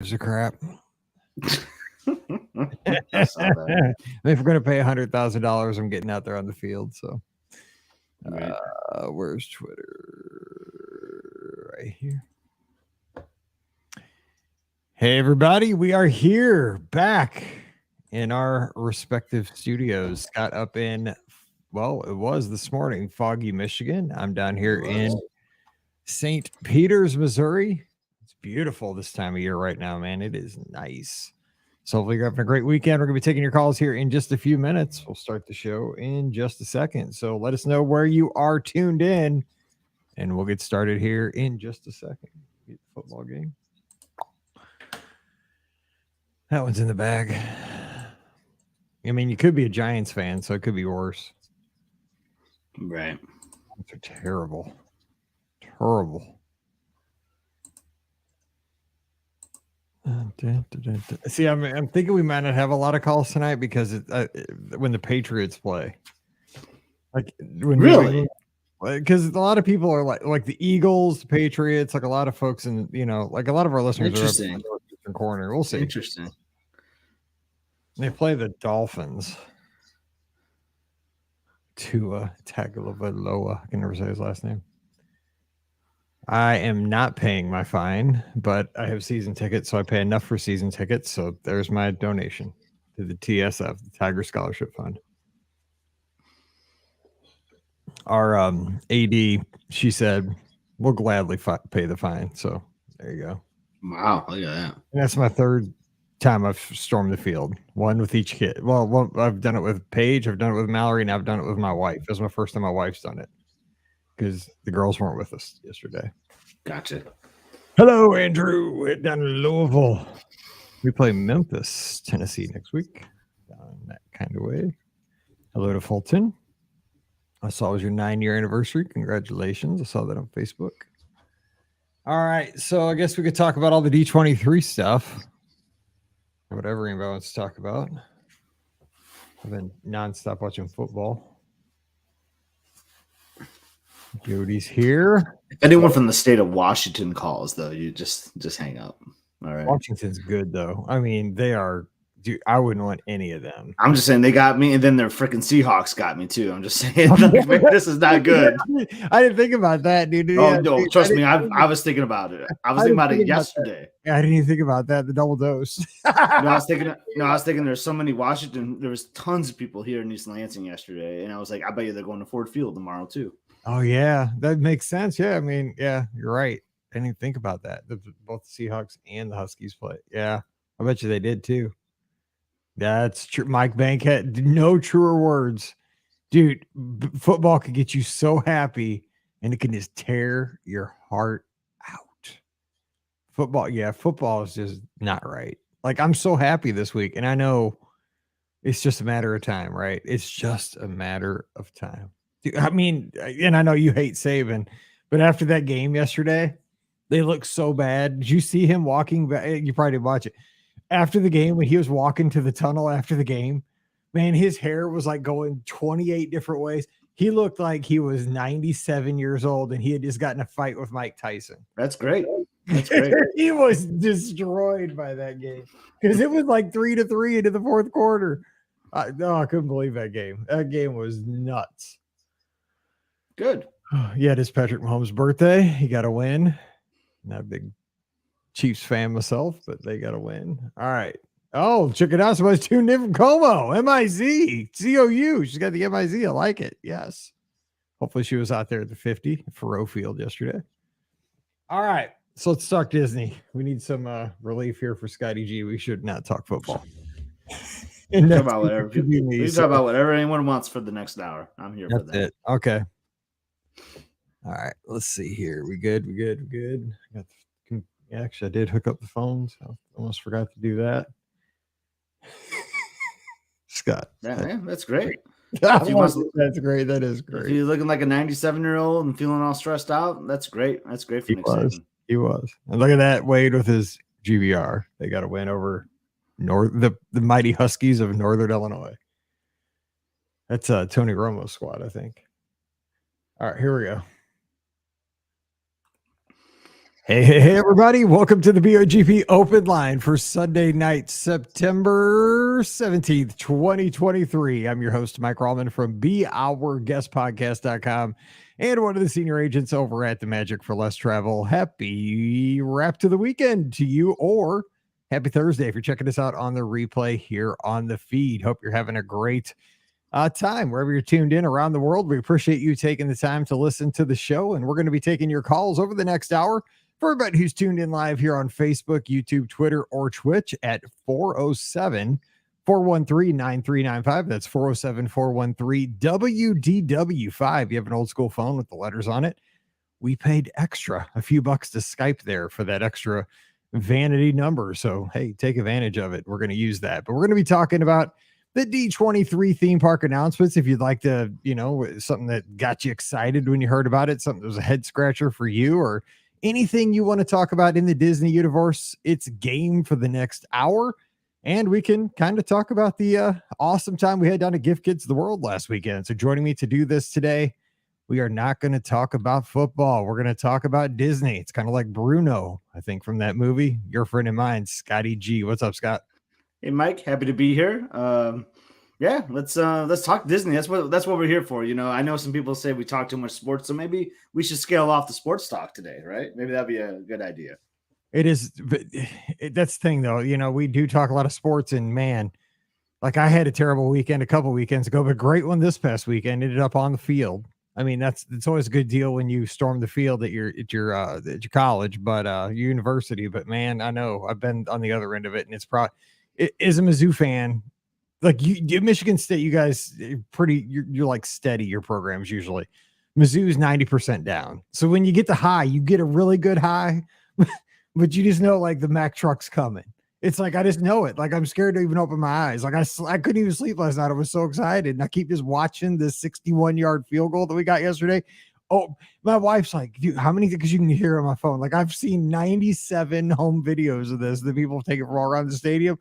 Gives a crap. I saw that. If we're going to pay $100,000, I'm getting out there on the field. So, Right. where's Twitter? Right here. Hey, everybody. We are here back in our respective studios. Scott up in, well, it was this morning, Foggy, Michigan. I'm down here in St. Peters, Missouri. It's beautiful this time of year right now, man. It is nice. So hopefully you're having a great weekend. We're going to be taking your calls here in just a few minutes. We'll start the show in just a second. So let us know where you are tuned in, and we'll get started here in just a second. Get the football game. That one's in the bag. I mean, you could be a Giants fan, so it could be worse. Right. Those are terrible. Terrible. See, I'm thinking we might not have a lot of calls tonight because when the Patriots play, like when Really? because a lot of people are like the Eagles, the Patriots, like a lot of folks in like a lot of our listeners are up in the northeastern corner. We'll see. Interesting. They play the Dolphins. Tua Tagovailoa. I can never say his last name. I am not paying my fine, but I have season tickets, so I pay enough for season tickets. So there's my donation to the TSF, the Tiger Scholarship Fund. Our AD, she said, we'll gladly pay the fine. So there you go. Wow, look at that. And that's my third time I've stormed the field. One with each kid. Well, I've done it with Paige, I've done it with Mallory, and I've done it with my wife. This is my first time my wife's done it because the girls weren't with us yesterday. Gotcha. Hello, Andrew. We're down in Louisville. We play Memphis, Tennessee next week. Down that kind of way. Hello to Fulton. I saw it was your 9-year anniversary. Congratulations. I saw that on Facebook. All right. So I guess we could talk about all the D23 stuff. Whatever anybody wants to talk about. I've been nonstop watching football. Jody's here. If anyone from the state of Washington calls, though, you just hang up. All right. Washington's good, though. I mean, they are. Dude, I wouldn't want any of them. I'm just saying they got me, and then their freaking Seahawks got me too. I'm just saying this is not good. I didn't think about that, dude. Oh no, trust me, I was thinking about it. I was thinking about it yesterday. Yeah, I didn't even think about that. The double dose. I was thinking. There's so many Washington. There was tons of people here in East Lansing yesterday, and I was like, I bet you they're going to Ford Field tomorrow too. Oh yeah, that makes sense. Yeah, I mean, yeah, you're right. I didn't even think about that. Both the Seahawks and the Huskies play. Yeah, I bet you they did too. That's true. Mike Bank had no truer words. Dude, football could get you so happy and it can just tear your heart out. Football is just not right. Like, I'm so happy this week, and I know it's just a matter of time, right? It's just a matter of time. Dude, I mean, and I know you hate Saban, but after that game yesterday, they looked so bad. Did you see him walking back? You probably didn't watch it. After the game, when he was walking to the tunnel after the game, man, his hair was like going 28 different ways. He looked like he was 97 years old and he had just gotten a fight with Mike Tyson. That's great. That's great. He was destroyed by that game because it was like 3-3 into the fourth quarter. I couldn't believe that game. That game was nuts. Good. Yeah, it is Patrick Mahomes' birthday. He got a win. Not a big Chiefs fan myself, but they got to win. All right. Oh, check it out. Somebody's tuned in from Como. M-I-Z. C-O-U. She's got the M-I-Z. I like it. Yes. Hopefully she was out there at the 50 Faroe Field yesterday. All right. So let's talk Disney. We need some relief here for Scotty G. We should not talk football. We talk about whatever. We talk about whatever anyone wants for the next hour. I'm here for that. It. Okay. All right. Let's see here. We good? Actually, I did hook up the phones. I almost forgot to do that. Scott. That's great. That's great. That is great. If you're looking like a 97-year-old and feeling all stressed out, that's great. That's great for Nick Saban. He was. And look at that, Wade with his GBR. They got a win over the mighty Huskies of Northern Illinois. That's Tony Romo's squad, I think. All right, here we go. Hey, everybody. Welcome to the BOGP Open Line for Sunday night, September 17th, 2023. I'm your host, Mike Rallman from BeOurGuestPodcast.com and one of the senior agents over at the Magic for Less Travel. Happy wrap to the weekend to you, or happy Thursday if you're checking us out on the replay here on the feed. Hope you're having a great time wherever you're tuned in around the world. We appreciate you taking the time to listen to the show, and we're going to be taking your calls over the next hour. For everybody who's tuned in live here on Facebook, YouTube, Twitter, or Twitch at 407 413 9395. That's 407 413 WDW5. You have an old school phone with the letters on it. We paid a few bucks to Skype there for that extra vanity number. So, hey, take advantage of it. We're going to use that. But we're going to be talking about the D23 theme park announcements. If you'd like to, something that got you excited when you heard about it, something that was a head scratcher for you, or anything you want to talk about in the Disney universe, it's game for the next hour. And we can kind of talk about the awesome time we had down at Gift Kids of the World last weekend. So joining me to do this today, we are not going to talk about football. We're going to talk about Disney. It's kind of like Bruno, I think, from that movie. Your friend and mine, Scotty G. What's up, Scott? Hey, Mike. Happy to be here. Yeah, let's talk Disney. That's what we're here for. I know some people say we talk too much sports, so maybe we should scale off the sports talk today, right? Maybe that'd be a good idea. It is, but that's the thing, though. We do talk a lot of sports, and man, like I had a terrible weekend a couple weekends ago, but a great one this past weekend. Ended up on the field. I mean, it's always a good deal when you storm the field at your college, but your university. But man, I know I've been on the other end of it, and it's probably as a Mizzou fan. Like you Michigan State, you guys you're like steady, your programs usually. Mizzou's 90% down. So when you get the high, you get a really good high, but you just know like the Mack truck's coming. It's like I just know it. Like I'm scared to even open my eyes. Like I couldn't even sleep last night. I was so excited. And I keep just watching this 61-yard field goal that we got yesterday. Oh, my wife's like, dude, how many? Because you can hear on my phone. Like I've seen 97 home videos of this that people take it all around the stadium.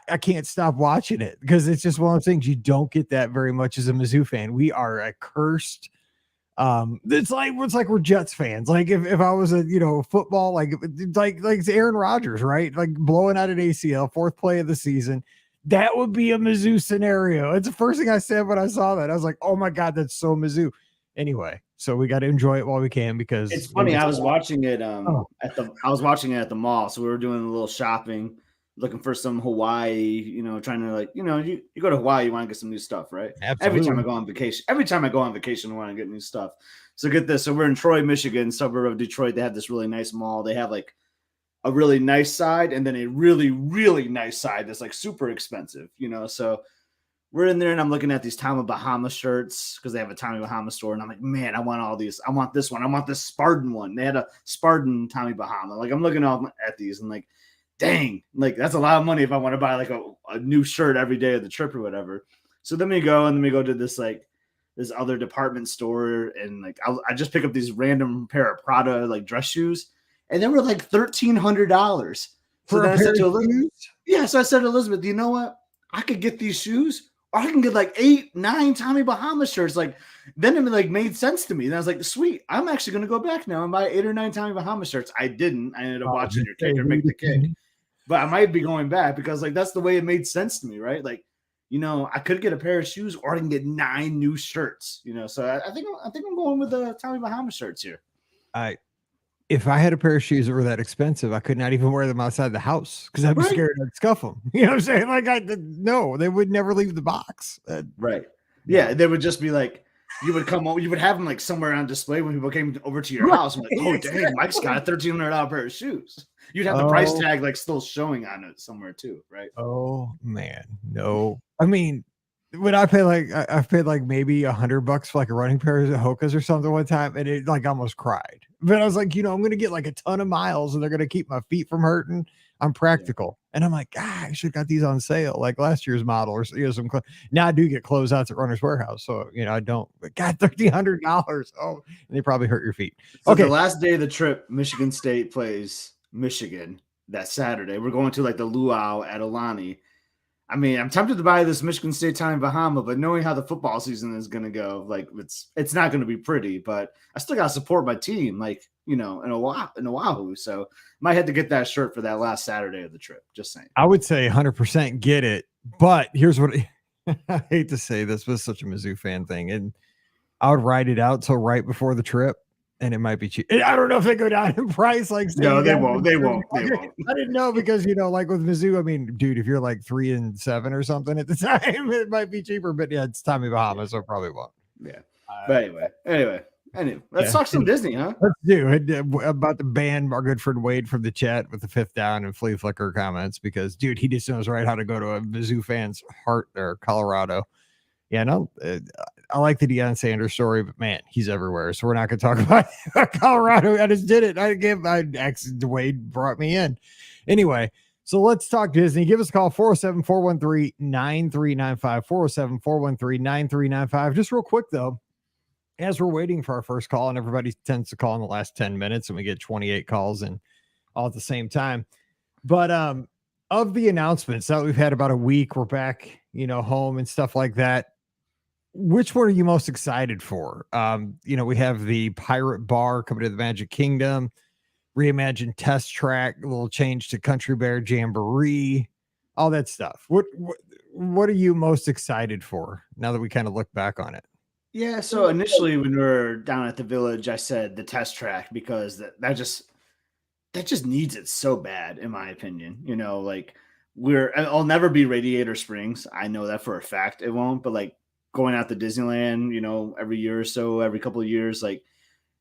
I can't stop watching it because it's just one of those things you don't get that very much as a Mizzou fan. We are a cursed. It's like we're Jets fans. Like if I was a football, like it's Aaron Rodgers, right? Like blowing out an ACL, fourth play of the season. That would be a Mizzou scenario. It's the first thing I said when I saw that. I was like, oh my God, that's so Mizzou. Anyway, so we got to enjoy it while we can because it's funny. I was watching it at the mall. So we were doing a little shopping, looking for some Hawaii, trying to you go to Hawaii, you want to get some new stuff, right? Absolutely. Every time I go on vacation, I want to get new stuff. So get this. So we're in Troy, Michigan, suburb of Detroit. They have this really nice mall. They have like a really nice side and then a really, really nice side that's like super expensive, So we're in there and I'm looking at these Tommy Bahama shirts because they have a Tommy Bahama store. And I'm like, man, I want all these. I want this one. I want this Spartan one. They had a Spartan Tommy Bahama. Like I'm looking at these and like, dang, like that's a lot of money if I want to buy like a new shirt every day of the trip or whatever. So then we go to this other department store and like I just pick up these random pair of Prada like dress shoes and they were like $1,300. So then I said to Elizabeth, so I said to Elizabeth, you know what? I could get these shoes or I can get like 8, 9 Tommy Bahama shirts. Like then it like made sense to me. And I was like, sweet, I'm actually going to go back now and buy 8 or 9 Tommy Bahama shirts. I didn't. I ended up watching your kicker make the kick. But I might be going back because like that's the way it made sense to me, right? Like, I could get a pair of shoes or I can get 9 new shirts, So I think I'm going with the Tommy Bahama shirts here. If I had a pair of shoes that were that expensive, I could not even wear them outside the house because I'd be scared I'd scuff them. You know what I'm saying? Like no, they would never leave the box. Right. Yeah, they would just be like. You would come over, you would have them like somewhere on display when people came over to your house. I'm like, oh, dang, Mike's got a $1,300 pair of shoes. You'd have the price tag like still showing on it somewhere too, right? Oh man, no. I mean, when I pay I've paid like maybe $100 for like a running pair of Hokas or something one time, and it like almost cried. But I was like, I'm gonna get like a ton of miles, and they're gonna keep my feet from hurting. I'm practical, and I'm like, I should have got these on sale, like last year's model, or some. Now I do get closeouts at Runner's Warehouse, so I don't. But God, $1,300. Oh, and they probably hurt your feet. So okay, the last day of the trip, Michigan State plays Michigan that Saturday. We're going to like the luau at Alani. I mean, I'm tempted to buy this Michigan State Tommy Bahama, but knowing how the football season is going to go, like it's not going to be pretty. But I still got to support my team, like in Oahu. So might have to get that shirt for that last Saturday of the trip. Just saying. I would say 100% get it, but here's what I hate to say this, but it's such a Mizzou fan thing, and I would write it out till right before the trip. And it might be cheap. I don't know if they go down in price. Like, no, they won't. They won't. They won't. I didn't know because like with Mizzou, I mean, dude, if you're like 3-7 or something at the time, it might be cheaper. But yeah, it's Tommy Bahama, so it probably won't. Yeah. But anyway, let's talk some Disney, huh? Let's do it. About to ban our good friend Wade from the chat with the 5th down and flea flicker comments because, dude, he just knows right how to go to a Mizzou fan's heart or Colorado. Yeah, no, I like the Deion Sanders story, but man, he's everywhere. So we're not going to talk about Colorado. I just did it. Wade brought me in. Anyway, so let's talk Disney. Give us a call, 407-413-9395, 407-413-9395. Just real quick, though, as we're waiting for our first call, and everybody tends to call in the last 10 minutes, and we get 28 calls and all at the same time. But of the announcements that we've had about a week, we're back, home and stuff like that. Which one are you most excited for? We have the Pirate Bar coming to the Magic Kingdom, reimagined test track, a little change to Country Bear Jamboree, all that stuff. What are you most excited for now that we kind of look back on it? Yeah, so initially when we were down at the Village, I said the test track because that just needs it so bad, in my opinion. I'll never be Radiator Springs. I know that for a fact it won't, but like going out to Disneyland, every year or so, every couple of years, like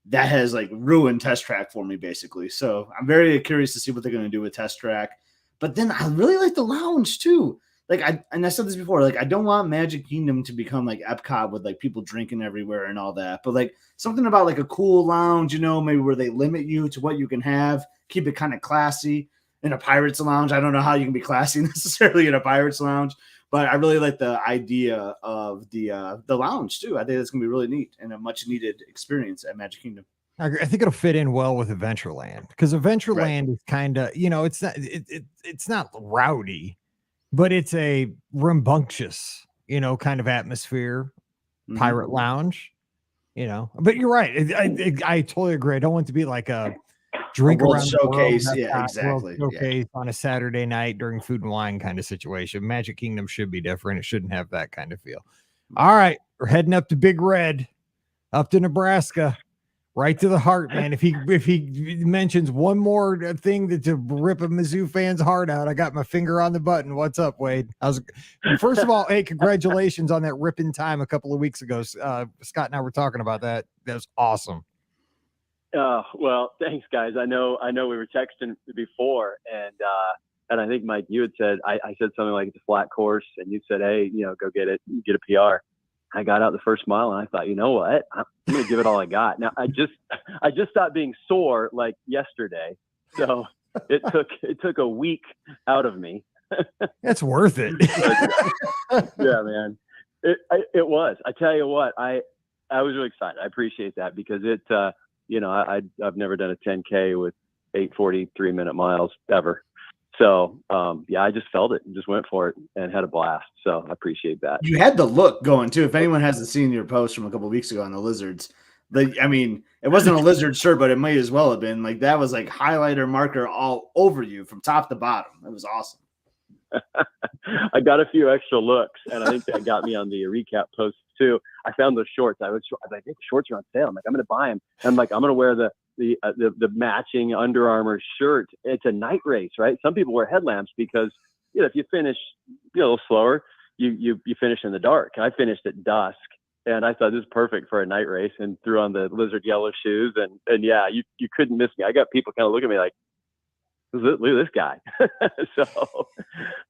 that has like ruined test track for me basically. So I'm very curious to see what they're going to do with test track. But then I really like the lounge too. Like I said this before, like I don't want Magic Kingdom to become like Epcot with like people drinking everywhere and all that. But like something about like a cool lounge, maybe where they limit you to what you can have, keep it kind of classy. In a Pirates Lounge, I don't know how you can be classy necessarily in a Pirates Lounge, but I really like the idea of the lounge too. I think it's gonna be really neat and a much needed experience at Magic Kingdom. I think it'll fit in well with Adventureland because Adventureland is kind of, it's not rowdy, but it's a rambunctious, kind of atmosphere. Pirate Lounge, But you're right. I totally agree. I don't want it to be like a drink around showcase, exactly. Showcase on a Saturday night during Food and Wine kind of situation. Magic Kingdom should be different. It shouldn't have that kind of feel. All right, we're heading up to Big Red, up to Nebraska, right to the heart, man. If he mentions one more thing to rip a Mizzou fan's heart out, I got my finger on the button. What's up, Wade? First of all, hey, congratulations on that ripping time a couple of weeks ago. Scott and I were talking about that. That was awesome. Well, thanks, guys. I know we were texting before, and I think, Mike, you had said, I said something like it's a flat course, and you said, hey, go get a PR. I got out the first mile, and I thought, you know what? I'm going to give it all I got. Now, I just stopped being sore like yesterday, so it took a week out of me. That's worth it. Yeah, man. It was. I tell you what, I was really excited. I appreciate that because it. I've never done a 10K with 8:43 minute miles ever. So, I just felt it and just went for it and had a blast. So I appreciate that. You had the look going too. If anyone hasn't seen your post from a couple of weeks ago on the lizards, it wasn't a lizard shirt, but it might as well have been. Like that was like highlighter marker all over you from top to bottom. It was awesome. I got a few extra looks, and I think that got me on the recap post too. I found those shorts. I was like, the shorts are on sale. I'm like, I'm going to buy them. And I'm like, I'm going to wear the matching Under Armour shirt. It's a night race, right? Some people wear headlamps because, if you finish a little slower, you finish in the dark. I finished at dusk, and I thought this is perfect for a night race and threw on the lizard yellow shoes. And yeah, you couldn't miss me. I got people kind of looking at me like, look at this guy.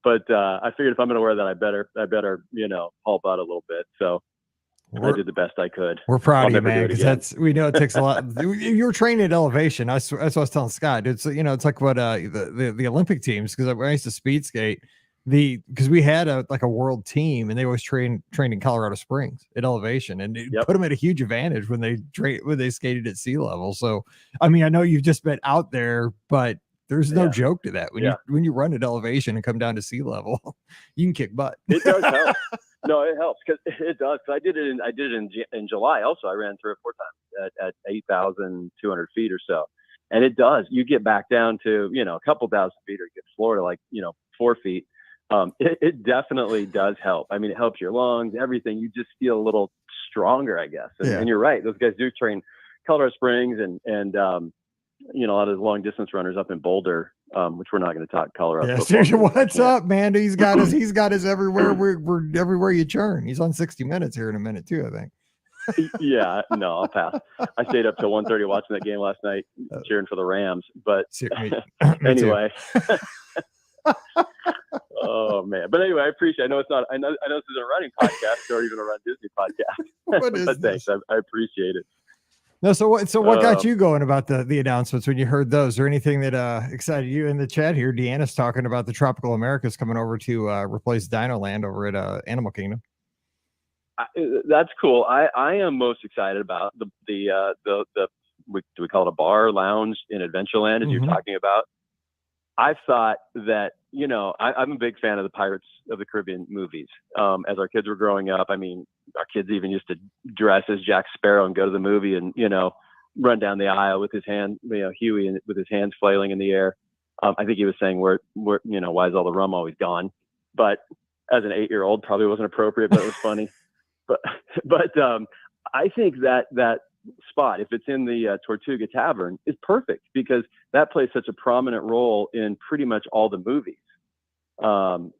But I figured if I'm going to wear that, I better haul butt a little bit. So I did the best I could. We're proud of you, man, because we know it takes a lot. You're trained at elevation. That's what I was telling Scott. It's it's like what the Olympic teams, because I used to speed skate. Because we had a world team, and they always trained in Colorado Springs at elevation, and it put them at a huge advantage when they skated at sea level. So I mean, I know you've just been out there, but there's no joke to that. When you run at elevation and come down to sea level, you can kick butt. It does help. No, it helps because it does. Cause I did it in July. Also, I ran 3 or 4 times at 8,200 feet or so. And it does. You get back down to, a couple thousand feet, or you get floor to like, 4 feet. It definitely does help. I mean, it helps your lungs, everything. You just feel a little stronger, I guess. And you're right. Those guys do train Colorado Springs and a lot of long distance runners up in Boulder, which we're not going to talk Colorado. Yeah, seriously, what's up, man? He's got his everywhere. We're everywhere you turn. He's on 60 Minutes here in a minute too, I think. Yeah, no, I'll pass. I stayed up till 1:30 watching that game last night, cheering for the Rams. But anyway. Oh man! But anyway, I appreciate. I know it's not. I know this is a running podcast or even a Run Disney podcast. What is this? Thanks. I appreciate it. No, so what got you going about the announcements when you heard those, or anything that excited you in the chat here? Deanna's talking about the Tropical Americas coming over to replace Dino Land over at Animal Kingdom. That's cool. I am most excited about the do we call it a bar lounge in Adventureland as you're talking about? I thought that, I'm a big fan of the Pirates of the Caribbean movies. As our kids were growing up, I mean, our kids even used to dress as Jack Sparrow and go to the movie and, run down the aisle with his hand, Huey with his hands flailing in the air. I think he was saying, why is all the rum always gone? But as an 8-year-old, probably wasn't appropriate, but it was funny. But I think that spot, if it's in the Tortuga Tavern, is perfect because that plays such a prominent role in pretty much all the movies. In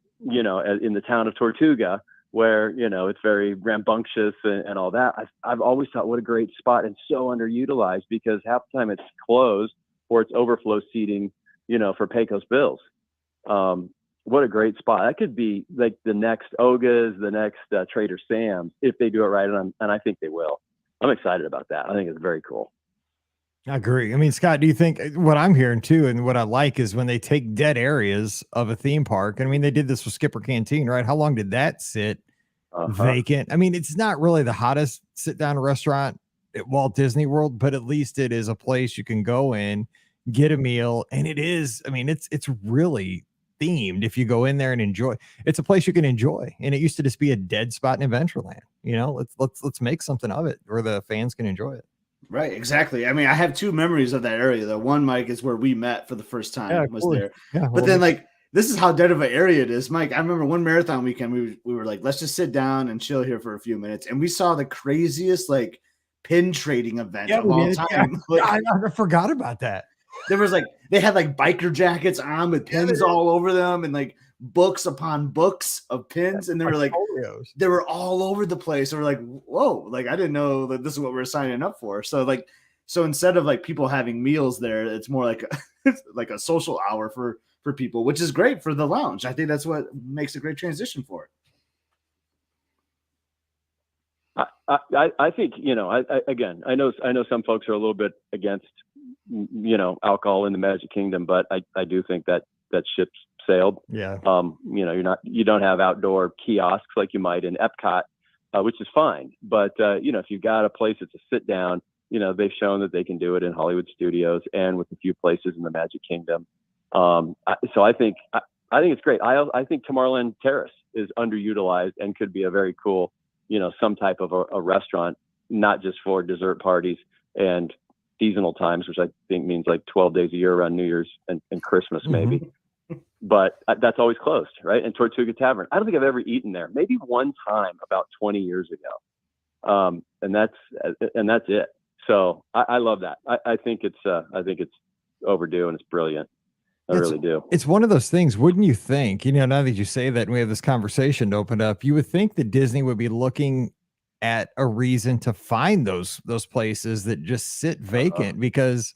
the town of Tortuga, where it's very rambunctious and all that. I've always thought what a great spot and so underutilized because half the time it's closed or it's overflow seating, for Pecos Bills. What a great spot. That could be like the next Oga's, the next Trader Sam's, if they do it right. And I think they will. I'm excited about that. I think it's very cool. I agree. I mean, Scott, do you think what I'm hearing too, and what I like is when they take dead areas of a theme park. I mean, they did this with Skipper Canteen, right? How long did that sit vacant? I mean, it's not really the hottest sit down restaurant at Walt Disney World, but at least it is a place you can go in, get a meal. And it is, I mean, it's really themed. If you go in there and enjoy, it's a place you can enjoy. And it used to just be a dead spot in Adventureland. Let's make something of it where the fans can enjoy it. Right, exactly. I mean, I have 2 memories of that area. The one, Mike, is where we met for the first time. There. Yeah, but then, this is how dead of an area it is, Mike. I remember one marathon weekend, we were like, let's just sit down and chill here for a few minutes, and we saw the craziest pin trading event of all time. I forgot about that. There was they had biker jackets on with pins all over them, and books upon books of pins, and they were they were all over the place. They were whoa, I didn't know that this is what we were signing up for. So so instead of people having meals there, it's more like a social hour for people, which is great for the lounge. I think that's what makes a great transition for it. I think I know some folks are a little bit against alcohol in the Magic Kingdom, but I do think that ship's sailed. Yeah. You don't have outdoor kiosks like you might in Epcot, which is fine. But if you've got a place that's a sit down, they've shown that they can do it in Hollywood Studios and with a few places in the Magic Kingdom. So I think it's great. I think Tomorrowland Terrace is underutilized and could be a very cool, some type of a restaurant, not just for dessert parties and seasonal times, which I think means 12 days a year around New Year's and Christmas maybe. But that's always closed, right? And Tortuga Tavern, I don't think I've ever eaten there. Maybe one time about 20 years ago, and that's it. So I love that. I think it's overdue and it's brilliant. I really do. It's one of those things, wouldn't you think? Now that you say that and we have this conversation to open up, you would think that Disney would be looking at a reason to find those places that just sit vacant because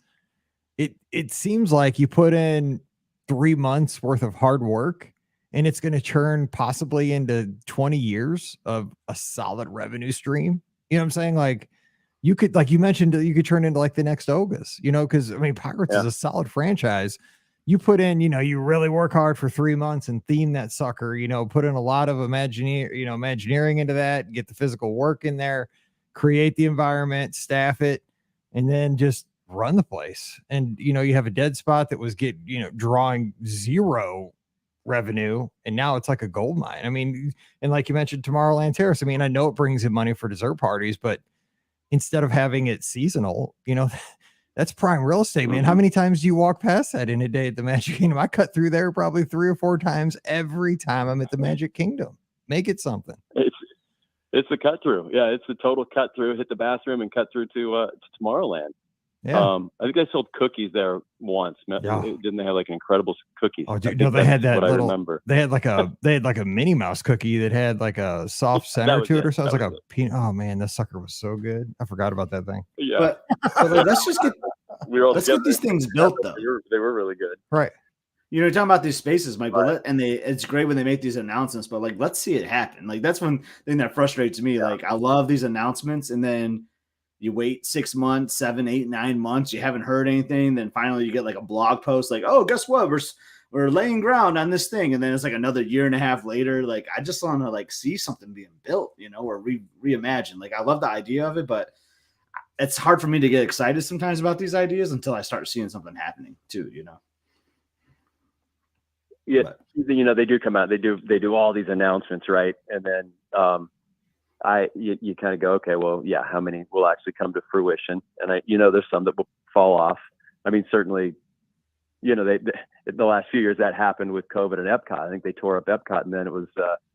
it seems like you put in 3 months worth of hard work and it's going to turn possibly into 20 years of a solid revenue stream. You know what I'm saying? You could, you mentioned, you could turn into the next Oga's, because I mean, Pirates is a solid franchise. You put in, you really work hard for 3 months and theme that sucker, put in a lot of Imagineering into that, get the physical work in there, create the environment, staff it, and then just run the place. And you have a dead spot that was drawing zero revenue, and now it's like a gold mine. I mean, and like you mentioned, Tomorrowland Terrace. I mean, I know it brings in money for dessert parties, but instead of having it seasonal, that's prime real estate, man. How many times do you walk past that in a day at the Magic Kingdom? I cut through there probably 3 or 4 times every time I'm at the Magic Kingdom. Make it something. It's a cut through. Yeah, it's a total cut through. Hit the bathroom and cut through to Tomorrowland. Yeah. I think I sold cookies there once. Yeah. Didn't they have like incredible cookies? Oh, dude, no, they had that what little. I remember. They had like a Minnie Mouse cookie that had like a soft center to it, or something. It was like a peanut. Oh man, that sucker was so good. I forgot about that thing. Yeah, but let's just get let's get these things built though. They were really good, right? You're talking about these spaces, Mike, but it's great when they make these announcements, but like, let's see it happen. Like, that's one thing that frustrates me. Yeah. Like, I love these announcements, and then you wait 6 months, 7, 8, 9 months, you haven't heard anything. Then finally you get like a blog post like, oh, guess what? We're laying ground on this thing. And then it's like another year and a half later. Like, I just want to like see something being built, or reimagine. Like, I love the idea of it, but it's hard for me to get excited sometimes about these ideas until I start seeing something happening too, Yeah, but they do come out. They do all these announcements, right? And then you kind of go, okay, well, yeah, how many will actually come to fruition? And there's some that will fall off. I mean, certainly, they the last few years that happened with COVID and Epcot. I think they tore up Epcot, and then it was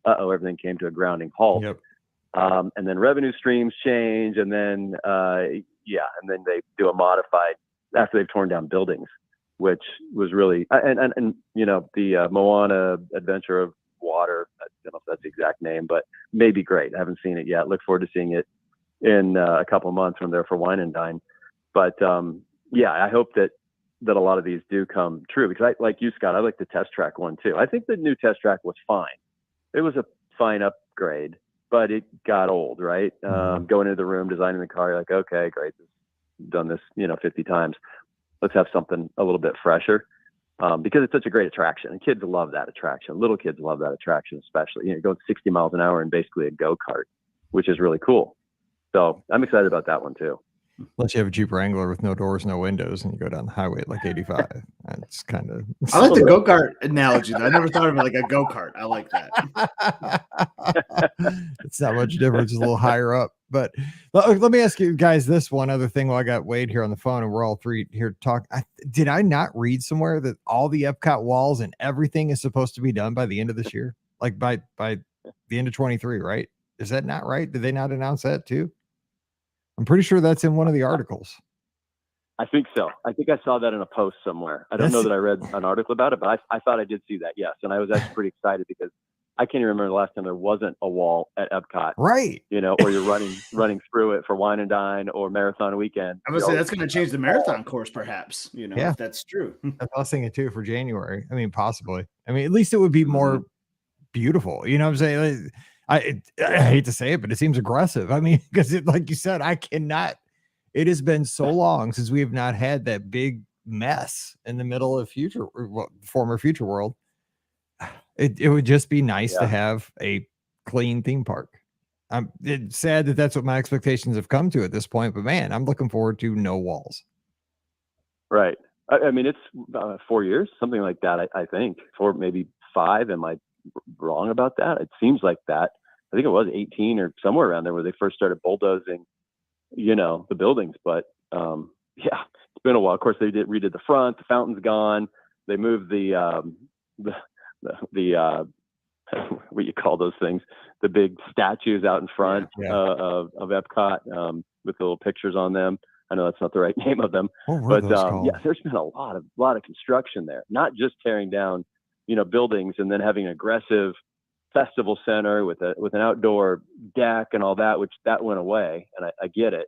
everything came to a grounding halt. Yep. And then revenue streams change, and then and then they do a modified after they've torn down buildings, which was really and the Moana Adventure of Water. I don't know if that's the exact name, but maybe great. I haven't seen it yet. Look forward to seeing it in a couple of months when they're for Wine and Dine. But I hope that a lot of these do come true, because like you, Scott, I like the Test Track one too. I think the new Test Track was fine. It was a fine upgrade, but it got old, right? Going into the room, designing the car, you're like, okay, great, done this 50 times. Let's have something a little bit fresher, because it's such a great attraction, and kids love that attraction. Little kids love that attraction, especially. Going 60 miles an hour in basically a go-kart, which is really cool. So I'm excited about that one too. Unless you have a Jeep Wrangler with no doors, no windows, and you go down the highway at like 85. That's kind of. I like the go-kart analogy, though. I never thought of it like a go-kart. I like that. It's not much difference. It's a little higher up. But let me ask you guys this one other thing while I got Wade here on the phone and we're all three here to talk. Did I not read somewhere that all the Epcot walls and everything is supposed to be done by the end of this year? Like by the end of 23, right? Is that not right? Did they not announce that too? I'm pretty sure that's in one of the articles. I think so. I think I saw that in a post somewhere. I don't know that I read an article about it, but I thought I did see that. Yes. And I was actually pretty excited because I can't even remember the last time there wasn't a wall at Epcot. Right. Or you're running through it for Wine and Dine or Marathon Weekend. I would say that's going to change the marathon course, perhaps, if that's true. I was thinking too for January. I mean, possibly. I mean, at least it would be more beautiful. You know what I'm saying? I hate to say it, but it seems aggressive. I mean, because like you said, it has been so long since we have not had that big mess in the middle of former Future World. It would just be nice to have a clean theme park. It's sad that that's what my expectations have come to at this point, but man, I'm looking forward to no walls. Right. I mean, it's 4 years, something like that. I think 4, maybe 5. Am I wrong about that? It seems like that. I think it was 18 or somewhere around there where they first started bulldozing, the buildings. But it's been a while. Of course, they redid the front. The fountain's gone. They moved the what you call those things, the big statues out in front of Epcot with the little pictures on them. I know that's not the right name of them, but there's been a lot of construction there. Not just tearing down, buildings and then having an aggressive festival center with an outdoor deck and all that, which that went away, and I get it.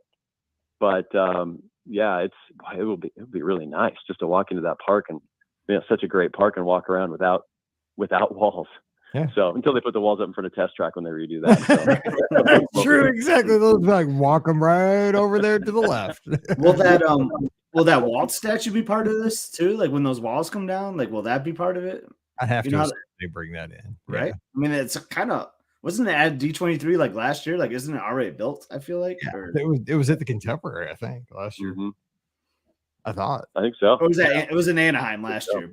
But it will be really nice just to walk into that park and such a great park and walk around without walls. Yeah. So until they put the walls up in front of Test Track when they redo that. So. True, exactly. Those like walk them right over there to the left. Will that Walt statue be part of this too? Like when those walls come down, like will that be part of it? I have to they bring that in, right? Yeah. I mean, it's kind of wasn't it at D23 like last year? Like, isn't it already built? I feel like it was at the Contemporary, I think, last year. I thought. I think so. It was in Anaheim last year,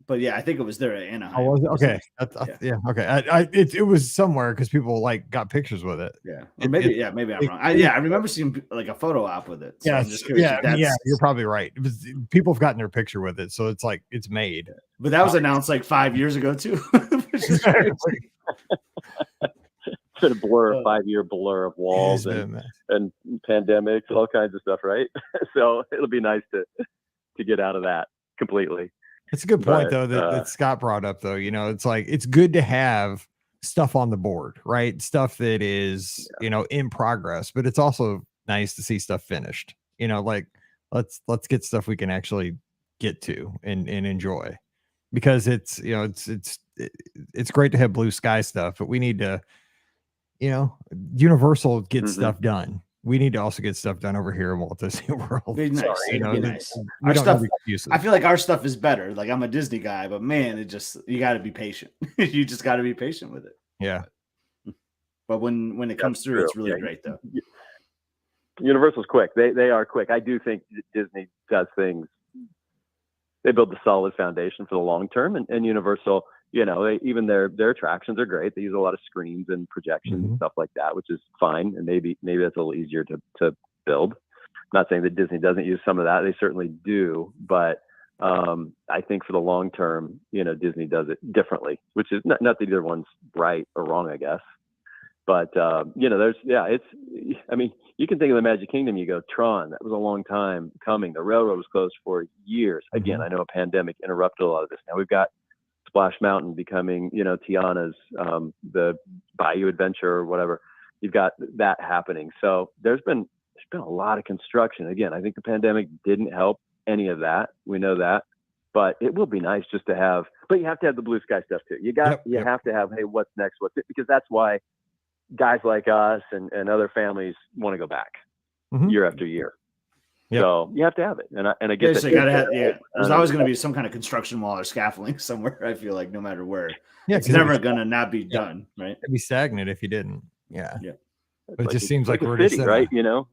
but yeah, I think it was there at Anaheim. Oh, was it? Okay. Yeah. Okay. It was somewhere because people like got pictures with it. Yeah. Or maybe I'm wrong. I remember seeing like a photo op with it. So I'm just curious if that's, you're probably right. People have gotten their picture with it, so it's like it's made. But that was announced like 5 years ago too. Which is crazy. It's been a blur, 5-year blur of walls and pandemics, all kinds of stuff, right? So it'll be nice to get out of that completely. It's a good point, though, that Scott brought up, though. You know, it's like it's good to have stuff on the board, right? Stuff that is, in progress, but it's also nice to see stuff finished. You know, like let's get stuff we can actually get to and enjoy, because it's great to have blue sky stuff, but we need to, Universal gets stuff done. We need to also get stuff done over here in Walt Disney World. Be nice. Be nice. Our stuff, I feel like our stuff is better. Like, I'm a Disney guy, but man, you got to be patient. You just got to be patient with it. Yeah. But when it comes through, it's really great, though. Universal's quick. They are quick. I do think Disney does things. They build a solid foundation for the long term, and Universal, even their attractions are great. They use a lot of screens and projections and stuff like that, which is fine. And maybe that's a little easier to build. I'm not saying that Disney doesn't use some of that. They certainly do. But I think for the long term, Disney does it differently, which is not that either one's right or wrong, I guess. But, you can think of the Magic Kingdom, you go, Tron, that was a long time coming. The railroad was closed for years. Again, I know a pandemic interrupted a lot of this. Now we've got Splash Mountain becoming, Tiana's, the Bayou Adventure or whatever. You've got that happening. So there's been a lot of construction. Again, I think the pandemic didn't help any of that. We know that, but it will be nice just to have, but you have to have the blue sky stuff too. You have to have, hey, what's next? Because that's why guys like us and other families want to go back year after year. Yep. So you have to have it. And I guess there's always going to be some kind of construction wall or scaffolding somewhere. I feel like no matter where, it's never going to not be done. Right. It'd be stagnant if you didn't. Yeah. Yeah. But it just seems like we're a city, right? You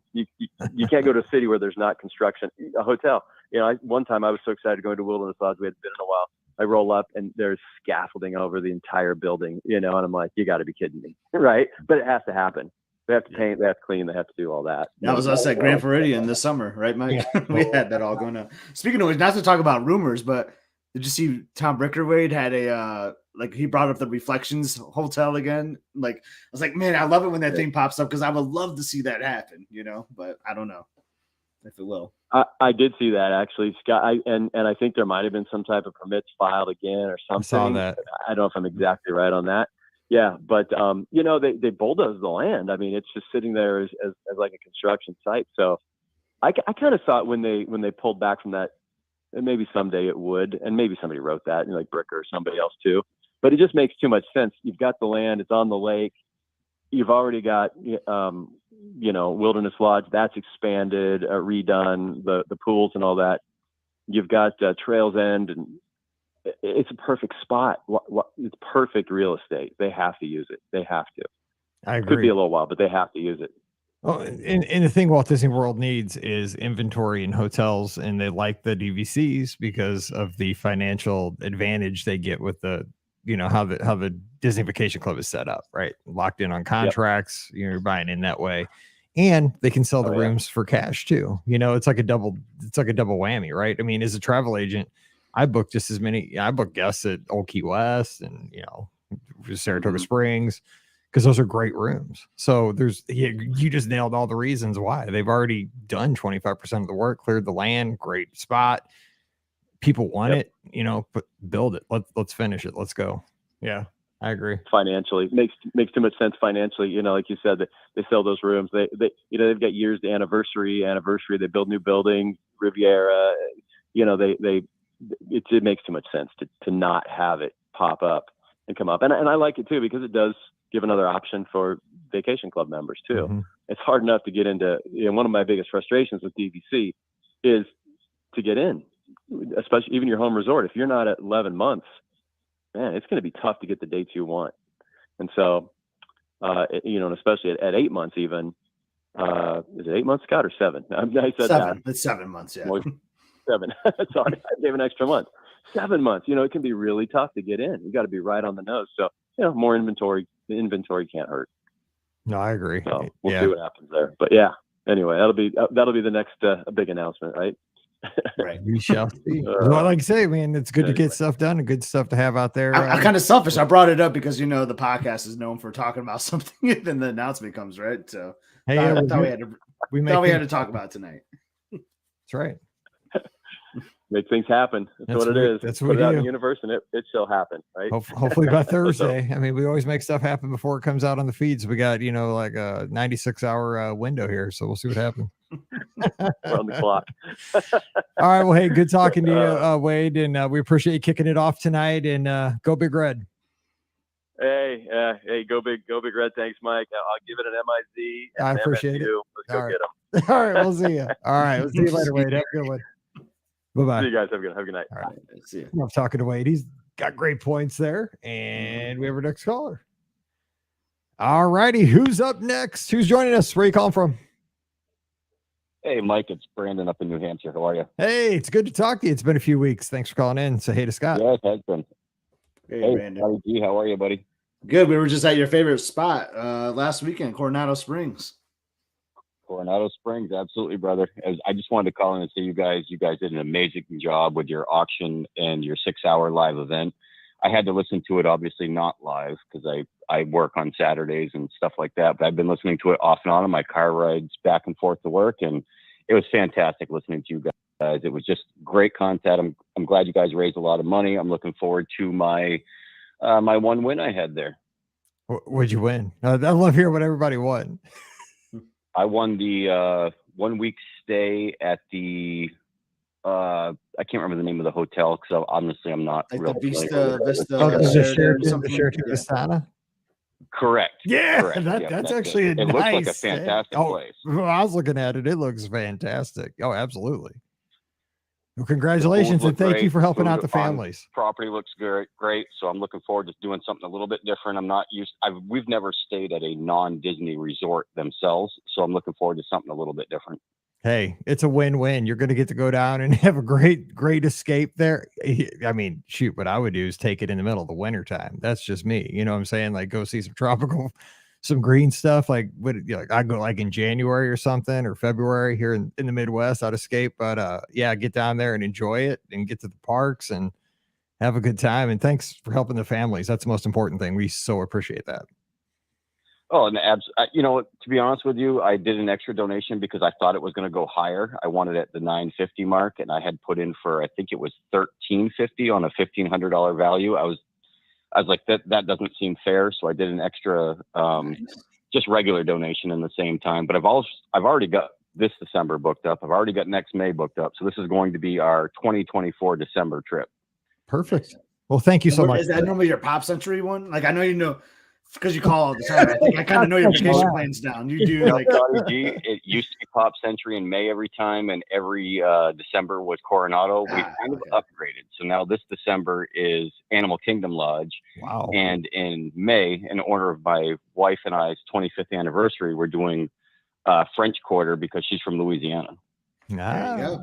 can't go to a city where there's not construction. A hotel. One time I was so excited going to Wilderness Lodge. We hadn't been in a while. I roll up and there's scaffolding over the entire building, and I'm like, you got to be kidding me, right? But it has to happen. They have to paint, they have to clean, they have to do all that. That was us at Grand Floridian this summer, right, Mike? Yeah. We had that all going on. Speaking of which, not to talk about rumors, but did you see Tom Rickerwade had he brought up the Reflections Hotel again? Like, I was like, man, I love it when that thing pops up because I would love to see that happen, but I don't know if it will. I did see that actually, Scott, and I think there might have been some type of permits filed again or something. I saw that. I don't know if I'm exactly right on that. Yeah, but they bulldozed the land. I mean, it's just sitting there as like a construction site. So I kind of thought when they pulled back from that, and maybe someday it would, and maybe somebody wrote that, like Bricker or somebody else too. But it just makes too much sense. You've got the land; it's on the lake. You've already got Wilderness Lodge that's expanded, redone, the pools and all that. You've got Trails End, and it's a perfect spot. It's perfect real estate. They have to use it. They have to. I agree. Could be a little while, but they have to use it. Oh, and the thing Walt Disney World needs is inventory in hotels, and they like the DVCs because of the financial advantage they get with the, how the Disney Vacation Club is set up, right? Locked in on contracts, you're buying in that way, and they can sell the rooms for cash too. It's like a double whammy, right? I mean, as a travel agent, I book just as many. I book guests at Old Key West and Saratoga Springs, because those are great rooms. So you just nailed all the reasons why. They've already done 25% of the work, cleared the land, great spot. People want it, but build it. Let's finish it. Let's go. Yeah, I agree. Financially, makes too much sense financially. Like you said, they sell those rooms. They've got years to anniversary. They build new buildings, Riviera. It makes too much sense to not have it pop up and come up. And I like it too, because it does give another option for vacation club members too. Mm-hmm. It's hard enough to get into, one of my biggest frustrations with DVC is to get in, especially even your home resort. If you're not at 11 months, man, it's going to be tough to get the dates you want. And so, and especially at 8 months, even, Is it 8 months, Scott, or 7? I said 7. It's 7 months. Yeah. 7. Sorry, I gave an extra month. 7 months. It can be really tough to get in. You got to be right on the nose. So, more inventory. The inventory can't hurt. No, I agree. So we'll see what happens there. But yeah, anyway, that'll be the next big announcement, right? Right. We shall see. Well, like I say, man, it's good to get stuff done and good stuff to have out there. I'm kind of selfish. I brought it up because the podcast is known for talking about something, and then the announcement comes, right? So hey, I thought we had to talk about it tonight. That's right. Make things happen. That's what it is. That's what Put it out in the universe, and it shall happen, right? Hopefully by Thursday. I mean, we always make stuff happen before it comes out on the feeds. We got like a 96-hour window here, so we'll see what happens. We're on the clock. All right. Well, hey, good talking to you, Wade, and we appreciate you kicking it off tonight. And go Big Red. Hey, go big Red. Thanks, Mike. I'll give it an MIZ. And I appreciate it. Let's go get them. All right, we'll see you. All right, we'll see you later, Wade. Have a good one. Bye-bye. See you guys. Have a good night. All right. See you. I'm talking to Wade. He's got great points there. And we have our next caller. All righty. Who's up next? Who's joining us? Where are you calling from? Hey, Mike, it's Brandon up in New Hampshire. How are you? Hey, it's good to talk to you. It's been a few weeks. Thanks for calling in. Say hey to Scott. Yeah, it has been. Hey, Brandon. G, how are you, buddy? Good. We were just at your favorite spot last weekend, Coronado Springs. Coronado Springs, absolutely, brother. I just wanted to call in and say you guys did an amazing job with your auction and your 6-hour live event. I had to listen to it, obviously not live, because I work on Saturdays and stuff like that. But I've been listening to it off and on my car rides back and forth to work, and it was fantastic listening to you guys. It was just great content. I'm glad you guys raised a lot of money. I'm looking forward to my one win I had there. What'd you win? I love hearing what everybody won. I won the 1 week stay at the I can't remember the name of the hotel because honestly I'm not like real the Vista the Sheraton Vistana. Correct. Yeah, correct. That's actually it nice. looks like a fantastic place. Well, I was looking at it. It looks fantastic. Oh, absolutely. Well, congratulations and thank you for helping out the families. Property looks great. So I'm looking forward to doing something a little bit different. We've never stayed at a non-Disney resort themselves. So I'm looking forward to something a little bit different. Hey, it's a win-win. You're going to get to go down and have a great escape there. I mean, shoot, what I would do is take it in the middle of the winter time. That's just me. You know what I'm saying? Like go see some green stuff. Like I go like in January or something or February here in the Midwest, I'd escape. But yeah, get down there and enjoy it and get to the parks and have a good time. And thanks for helping the families. That's the most important thing. We so appreciate that. Oh, and to be honest with you, I did an extra donation because I thought it was going to go higher. I wanted it at the $950 mark, and I had put in for, I think it was $1,350 on a $1,500 value. I was like, that doesn't seem fair, so I did an extra, just regular donation in the same time. But I've already got this December booked up. I've already got next May booked up. So this is going to be our 2024 December trip. Perfect. Well, thank you so much. Is that normally your Pop Century one? Like I know you know. Because you call all the time. I think I kind of know your vacation plans down. You do like it used to be Pop Century in May every time, and every December was Coronado. We kind of upgraded. So now this December is Animal Kingdom Lodge. Wow. And in May, in honor of my wife and I's 25th anniversary, we're doing French Quarter because she's from Louisiana. There you go.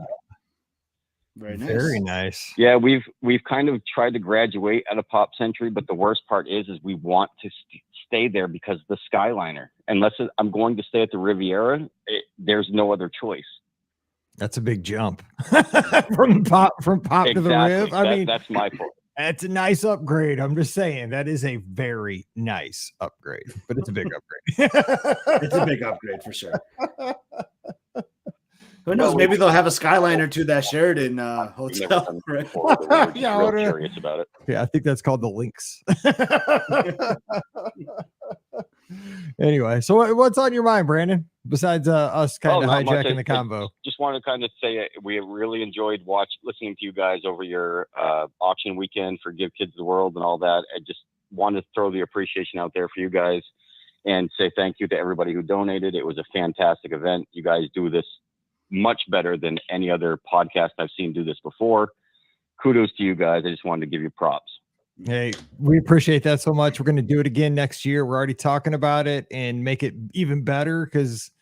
Very nice. Very nice. Yeah, we've kind of tried to graduate out of Pop Century, but the worst part is we want to stay there because the Skyliner. Unless I'm going to stay at the Riviera, there's no other choice. That's a big jump from pop exactly. to the Riv. I mean, that's my fault. That's a nice upgrade. I'm just saying that is a very nice upgrade, but it's a big upgrade. It's a big upgrade for sure. Who knows? Maybe they'll have a Skyliner to that Sheraton hotel. Right? We're real curious about it. Yeah, I think that's called the Lynx. Anyway, so what's on your mind, Brandon? Besides us kind of hijacking the convo, just wanted to kind of say we really enjoyed listening to you guys over your auction weekend for Give Kids the World and all that. I just wanted to throw the appreciation out there for you guys and say thank you to everybody who donated. It was a fantastic event. You guys do this much better than any other podcast I've seen do this before. Kudos to you guys. I just wanted to give you props. Hey, we appreciate that so much. We're going to do it again next year. We're already talking about it and make it even better because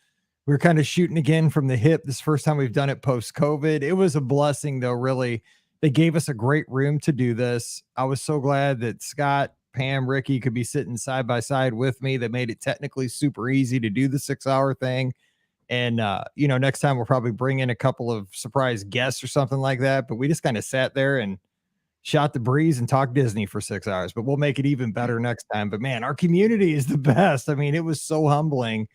we're kind of shooting again from the hip. This first time we've done it post-COVID. It was a blessing, though, really. They gave us a great room to do this. I was so glad that Scott, Pam, Ricky could be sitting side by side with me. That made it technically super easy to do the 6-hour thing. And, next time we'll probably bring in a couple of surprise guests or something like that. But we just kind of sat there and shot the breeze and talked Disney for 6 hours. But we'll make it even better next time. But, man, our community is the best. I mean, it was so humbling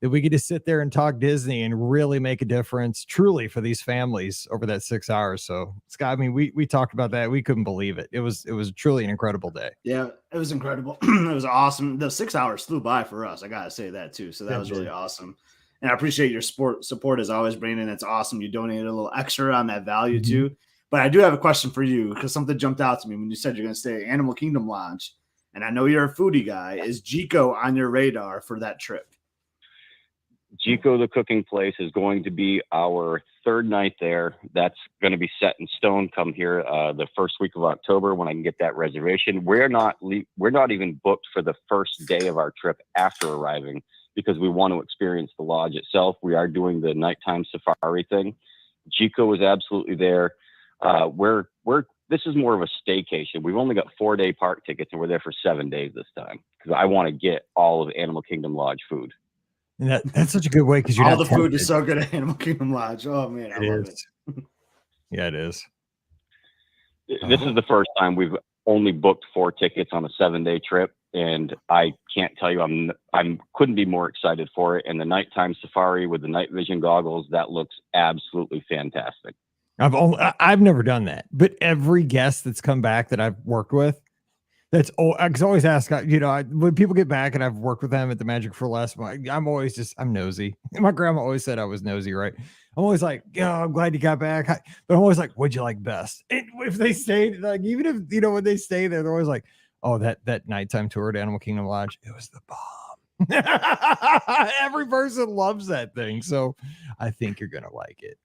that we get to sit there and talk Disney and really make a difference truly for these families over that 6 hours. So, Scott, I mean, we talked about that. We couldn't believe it. It was truly an incredible day. Yeah, it was incredible. It was awesome. The 6 hours flew by for us. I got to say that too. So that was really awesome. And I appreciate your support as always, Brandon. It's awesome. You donated a little extra on that value too. But I do have a question for you because something jumped out to me when you said you're going to stay at Animal Kingdom Lodge. And I know you're a foodie guy. Is Jico on your radar for that trip? Jico, the cooking place, is going to be our third night there. That's going to be set in stone come here the first week of October when I can get that reservation. We're not even booked for the first day of our trip after arriving because we want to experience the lodge itself. We are doing the nighttime safari thing. Jico is absolutely there. This is more of a staycation. We've only got 4-day park tickets and we're there for 7 days this time because I want to get all of Animal Kingdom Lodge food. And that's such a good way because all the food is so good at Animal Kingdom Lodge. Oh man, I love it. Yeah, it is. This is the first time we've only booked 4 tickets on a 7-day trip, and I can't tell you I'm couldn't be more excited for it. And the nighttime safari with the night vision goggles, that looks absolutely fantastic. I've never done that, but every guest that's come back that I've worked with, I always ask, when people get back and I've worked with them at the Magic for Less, I'm nosy. My grandma always said I was nosy, right? I'm always like, I'm glad you got back. But I'm always like, what'd you like best? And if they stayed, like, even if, when they stay there, they're always like, oh, that nighttime tour at Animal Kingdom Lodge, it was the bomb. Every person loves that thing. So I think you're going to like it.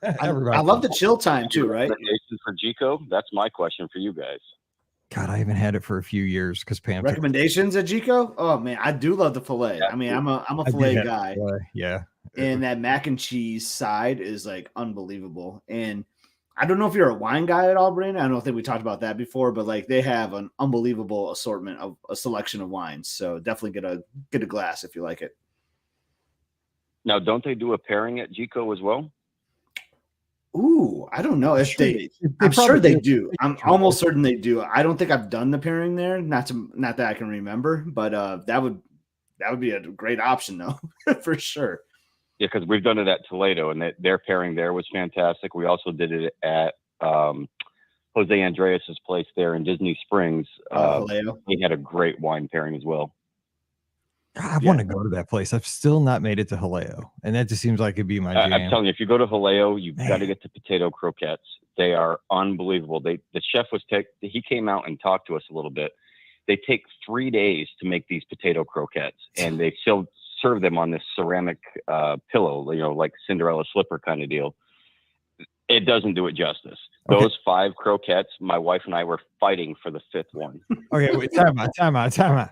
I love the chill time too, right? Recommendations for Jico? That's my question for you guys. God, I haven't had it for a few years because Pam. Recommendations at Jico? Oh man, I do love the filet. I mean, I'm a filet guy. Yeah. And that mac and cheese side is like unbelievable. And I don't know if you're a wine guy at all, Brandon. I don't think we talked about that before, but like they have an unbelievable assortment of a selection of wines. So definitely get a glass if you like it. Now, don't they do a pairing at Jico as well? Ooh, I don't know if I'm sure they do. I'm almost certain they do. I don't think I've done the pairing there. Not that I can remember, but that would be a great option though, for sure. Yeah, because we've done it at Toledo, and their pairing there was fantastic. We also did it at Jose Andreas's place there in Disney Springs. He had a great wine pairing as well. I want to go to that place. I've still not made it to Haleo, and that just seems like it'd be my jam. I'm telling you, if you go to Haleo, you've got to get the potato croquettes. They are unbelievable. The chef he came out and talked to us a little bit. They take 3 days to make these potato croquettes, and they still serve them on this ceramic pillow, like Cinderella slipper kind of deal. It doesn't do it justice. Okay. Those 5 croquettes, my wife and I were fighting for the 5th one. Okay, wait, time out.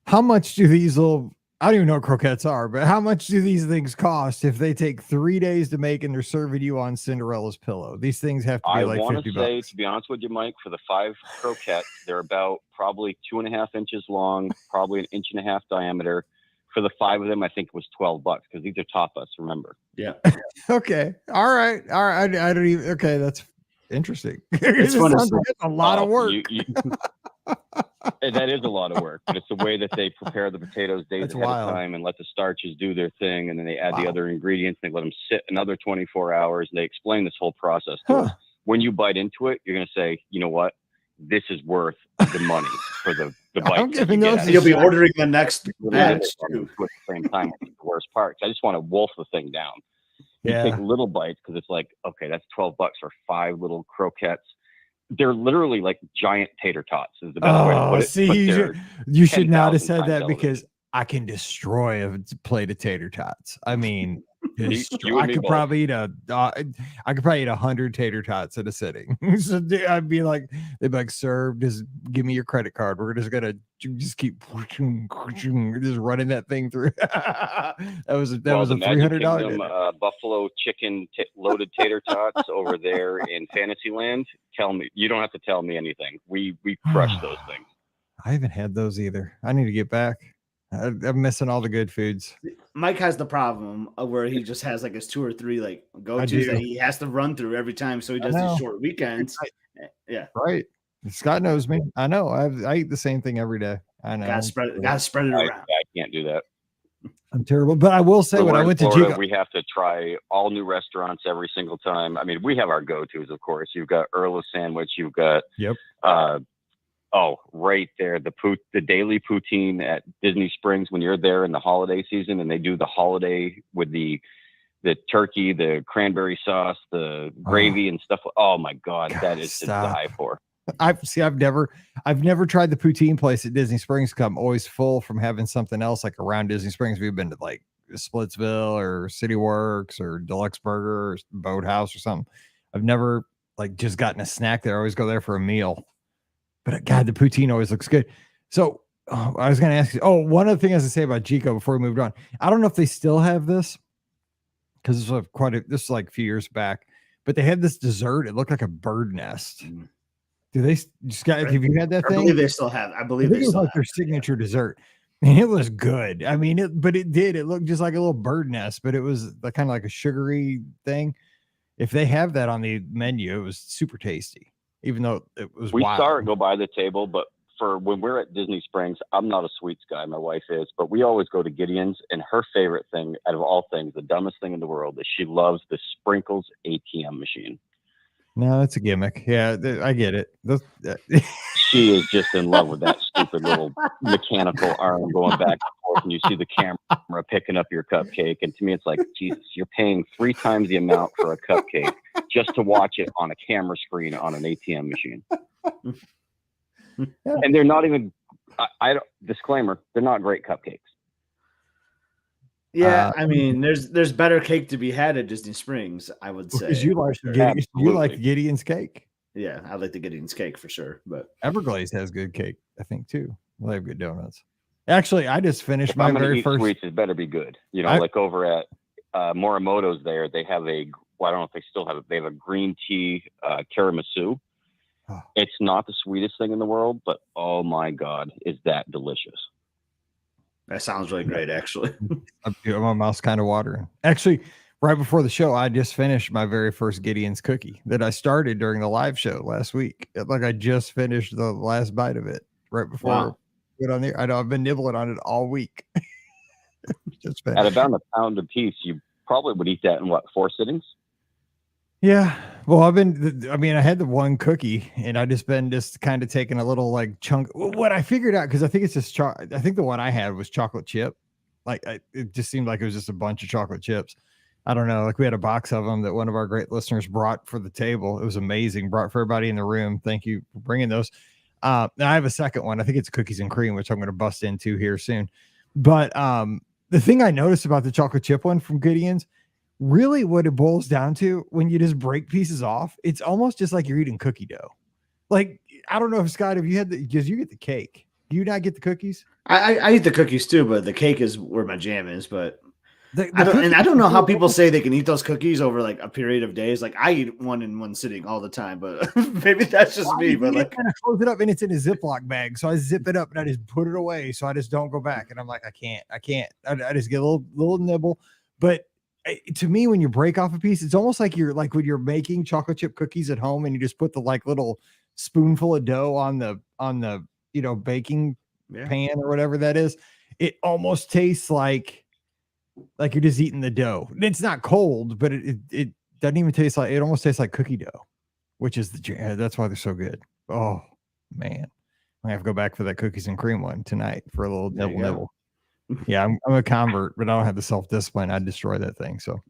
How much do these I don't even know what croquettes are, but how much do these things cost if they take 3 days to make and they're serving you on Cinderella's pillow? These things have to be like $50. I want to say, to be honest with you, Mike, for the 5 croquettes, they're about probably 2.5 inches long, probably 1.5 inches diameter. For the 5 of them, I think it was $12 because these are tapas, remember? Yeah. Okay. All right. I don't even. Okay. That's interesting. It's sounds like it's a lot of work. That is a lot of work, but it's the way that they prepare the potatoes days ahead of time and let the starches do their thing, and then they add the other ingredients. And they let them sit another 24 hours. And they explain this whole process to us. When you bite into it, you're going to say, you know what? This is worth the money for the bite. You'll be ordering the next batch too. At the same time, the worst part. I just want to wolf the thing down. You take little bites because it's like, okay, that's $12 for 5 little croquettes. They're literally like giant tater tots is the best way to put it. See, you should not have said that because I can destroy a plate of tater tots. I mean, You I and me could both. probably eat I could probably eat 100 tater tots in a sitting. So I'd be like, they'd be like, sir, just give me your credit card. We're just gonna just keep just running that thing through. that was a the Magic $300 Kingdom dinner. buffalo chicken loaded tater tots over there in Fantasyland. Tell me, you don't have to tell me anything. We crush those things. I haven't had those either. I need to get back. I'm missing all the good foods. Mike has the problem of where he just has like his 2 or 3 like go-tos do. that he has to run through every time. So he does these short weekends. Yeah. Right. Scott knows me. I know. I eat the same thing every day. I know. Gotta spread it around. I can't do that. I'm terrible. But I will say when I went to Florida, Chico, we have to try all new restaurants every single time. I mean, we have our go-tos, of course. You've got Earl's Sandwich. You've got right there, the daily poutine at Disney Springs when you're there in the holiday season, and they do the holiday with the turkey, the cranberry sauce, the gravy and stuff. Oh my God, that is to die for. I've never tried the poutine place at Disney Springs. I'm always full from having something else like around Disney Springs. We've been to like Splitsville or City Works or Deluxe Burger or Boathouse or something. I've never like just gotten a snack there. I always go there for a meal. But God, the poutine always looks good. So I was going to ask you. Oh, one other thing I was going to say about Chico before we moved on. I don't know if they still have this because this is like a few years back. But they had this dessert. It looked like a bird nest. Do they just got? Have you had that thing? I believe they still have. I believe it was like their signature dessert, and it was good. I mean, it looked just like a little bird nest, but it was kind of like a sugary thing. If they have that on the menu, it was super tasty. Even though it was we saw it go by the table, but for when we're at Disney Springs, I'm not a sweets guy. My wife is, but we always go to Gideon's, and her favorite thing out of all things, the dumbest thing in the world, is she loves the Sprinkles ATM machine. No, that's a gimmick. Yeah, I get it. She is just in love with that stupid little mechanical arm going back and forth, and you see the camera picking up your cupcake. And to me, it's like, Jesus, you're paying 3 times the amount for a cupcake just to watch it on a camera screen on an ATM machine. Yeah. And they're not even, disclaimer, they're not great cupcakes. Yeah, I mean, there's better cake to be had at Disney Springs, I would say. Because you like Gideon's cake. Yeah, I like the Gideon's cake for sure. But Everglades has good cake, I think, too. They have good donuts. Actually, I just finished my very first sweets. It better be good. You know, like over at Morimoto's there, they have I don't know if they still have it. They have a green tea tiramisu. Oh. It's not the sweetest thing in the world, but oh my God, is that delicious. That sounds really great, actually. My mouth's kind of watering. Actually, right before the show, I just finished my very first Gideon's cookie that I started during the live show last week. Like I just finished the last bite of it right before I put on there. I know I've been nibbling on it all week. At about a pound a piece, you probably would eat that in 4 sittings? Yeah. Well, I had the one cookie and I just kind of taking a little like chunk. What I figured out, because I think it's just I think the one I had was chocolate chip. Like it just seemed like it was just a bunch of chocolate chips. I don't know. Like we had a box of them that one of our great listeners brought for the table. It was amazing. Brought for everybody in the room. Thank you for bringing those. Now I have a second one. I think it's cookies and cream, which I'm going to bust into here soon. But the thing I noticed about the chocolate chip one from Gideon's, really what it boils down to when you just break pieces off, it's almost just like you're eating cookie dough. Like, I don't know if Scott, if you had because you get the cake. Do you not get the cookies? I eat the cookies too, but the cake is where my jam is. But I don't know how people say they can eat those cookies over like a period of days. Like I eat one in one sitting all the time, but maybe that's just me. But like, I close it up and it's in a Ziploc bag, so I zip it up and I just put it away, so I just don't go back. And I'm like, I can't. I just get a little nibble. But to me, when you break off a piece, it's almost like you're like when you're making chocolate chip cookies at home and you just put the like little spoonful of dough on the baking pan or whatever that is. It almost tastes like you're just eating the dough. It's not cold, but it doesn't even taste like, it almost tastes like cookie dough, which is that's why they're so good. Oh man, I have to go back for that cookies and cream one tonight for a little nibble. Yeah, I'm a convert, but I don't have the self-discipline. I'd destroy that thing. So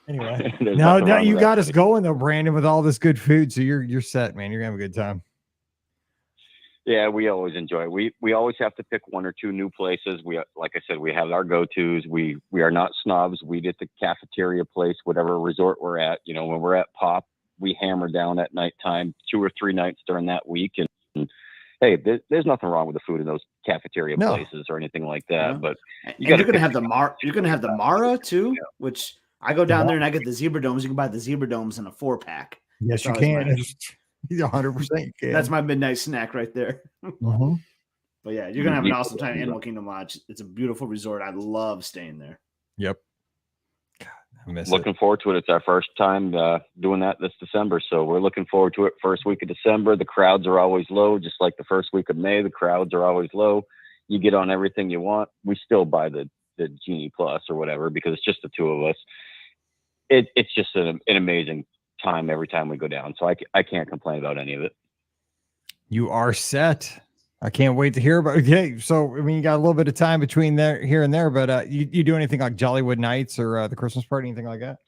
anyway, now you got us going though, Brandon, with all this good food. So you're set, man. You're gonna have a good time. Yeah, we always enjoy it. We always have to pick one or two new places. Like I said, we have our go-tos. We are not snobs. We get the cafeteria place, whatever resort we're at. You know, when we're at Pop, we hammer down at nighttime 2 or 3 nights during that week. And hey, there's nothing wrong with the food in those cafeteria places or anything like that. Yeah. But you're gonna have the Mara too, which I go down there and I get the zebra domes. You can buy the zebra domes in a 4-pack. Yes, you can. 100% you can. That's my midnight snack right there. Mm-hmm. But yeah, you're gonna have an awesome time at Animal Kingdom Lodge. It's a beautiful resort. I love staying there. Yep. God, I miss looking forward to it. It's our first time doing that this December, so we're looking forward to it. First week of December, the crowds are always low, just like the first week of May. The crowds are always low. You get on everything you want. We still buy the Genie Plus or whatever because it's just the two of us. It's just an amazing time every time we go down, so I can't complain about any of it. You are set. I can't wait to hear about it. Okay, so I mean, you got a little bit of time between here and there, but you do anything like Jollywood Nights or the Christmas party, anything like that?